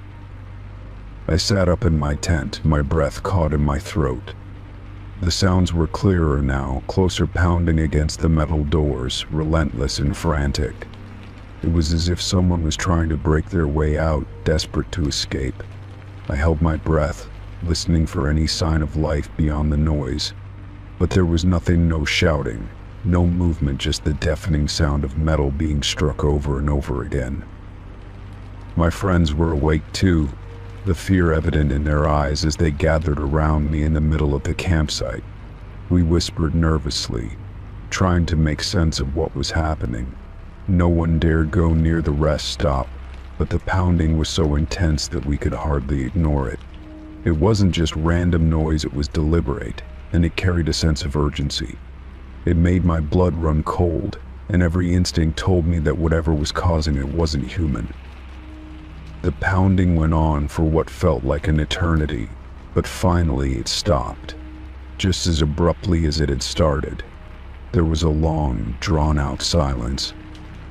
I sat up in my tent, my breath caught in my throat. The sounds were clearer now, closer, pounding against the metal doors, relentless and frantic. It was as if someone was trying to break their way out, desperate to escape. I held my breath, listening for any sign of life beyond the noise. But there was nothing, no shouting, no movement, just the deafening sound of metal being struck over and over again. My friends were awake too, the fear evident in their eyes as they gathered around me in the middle of the campsite. We whispered nervously, trying to make sense of what was happening. No one dared go near the rest stop, but the pounding was so intense that we could hardly ignore it. It wasn't just random noise, it was deliberate, and it carried a sense of urgency. It made my blood run cold, and every instinct told me that whatever was causing it wasn't human. The pounding went on for what felt like an eternity, but finally it stopped, just as abruptly as it had started. There was a long, drawn-out silence,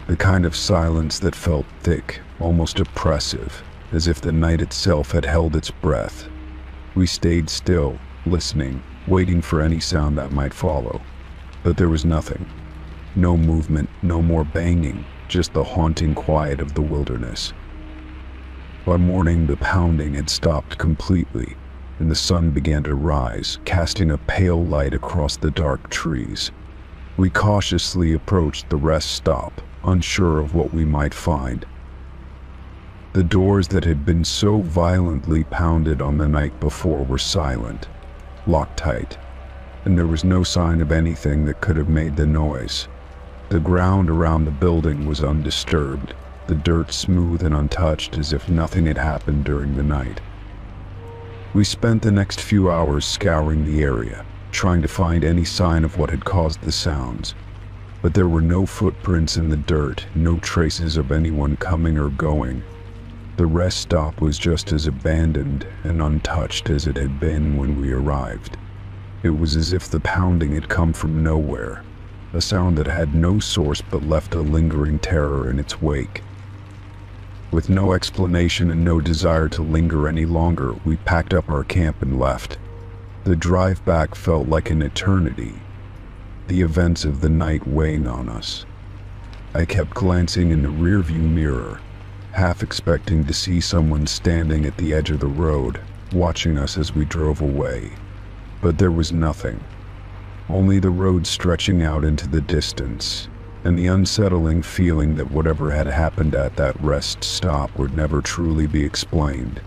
the kind of silence that felt thick, almost oppressive, as if the night itself had held its breath. We stayed still, listening, waiting for any sound that might follow, but there was nothing. No movement, no more banging, just the haunting quiet of the wilderness. By morning, the pounding had stopped completely, and the sun began to rise, casting a pale light across the dark trees. We cautiously approached the rest stop, unsure of what we might find. The doors that had been so violently pounded on the night before were silent, locked tight, and there was no sign of anything that could have made the noise. The ground around the building was undisturbed, the dirt smooth and untouched, as if nothing had happened during the night. We spent the next few hours scouring the area, trying to find any sign of what had caused the sounds. But there were no footprints in the dirt, no traces of anyone coming or going. The rest stop was just as abandoned and untouched as it had been when we arrived. It was as if the pounding had come from nowhere, a sound that had no source but left a lingering terror in its wake. With no explanation and no desire to linger any longer, we packed up our camp and left. The drive back felt like an eternity, the events of the night weighing on us. I kept glancing in the rearview mirror, half expecting to see someone standing at the edge of the road, watching us as we drove away. But there was nothing. only the road stretching out into the distance, and the unsettling feeling that whatever had happened at that rest stop would never truly be explained.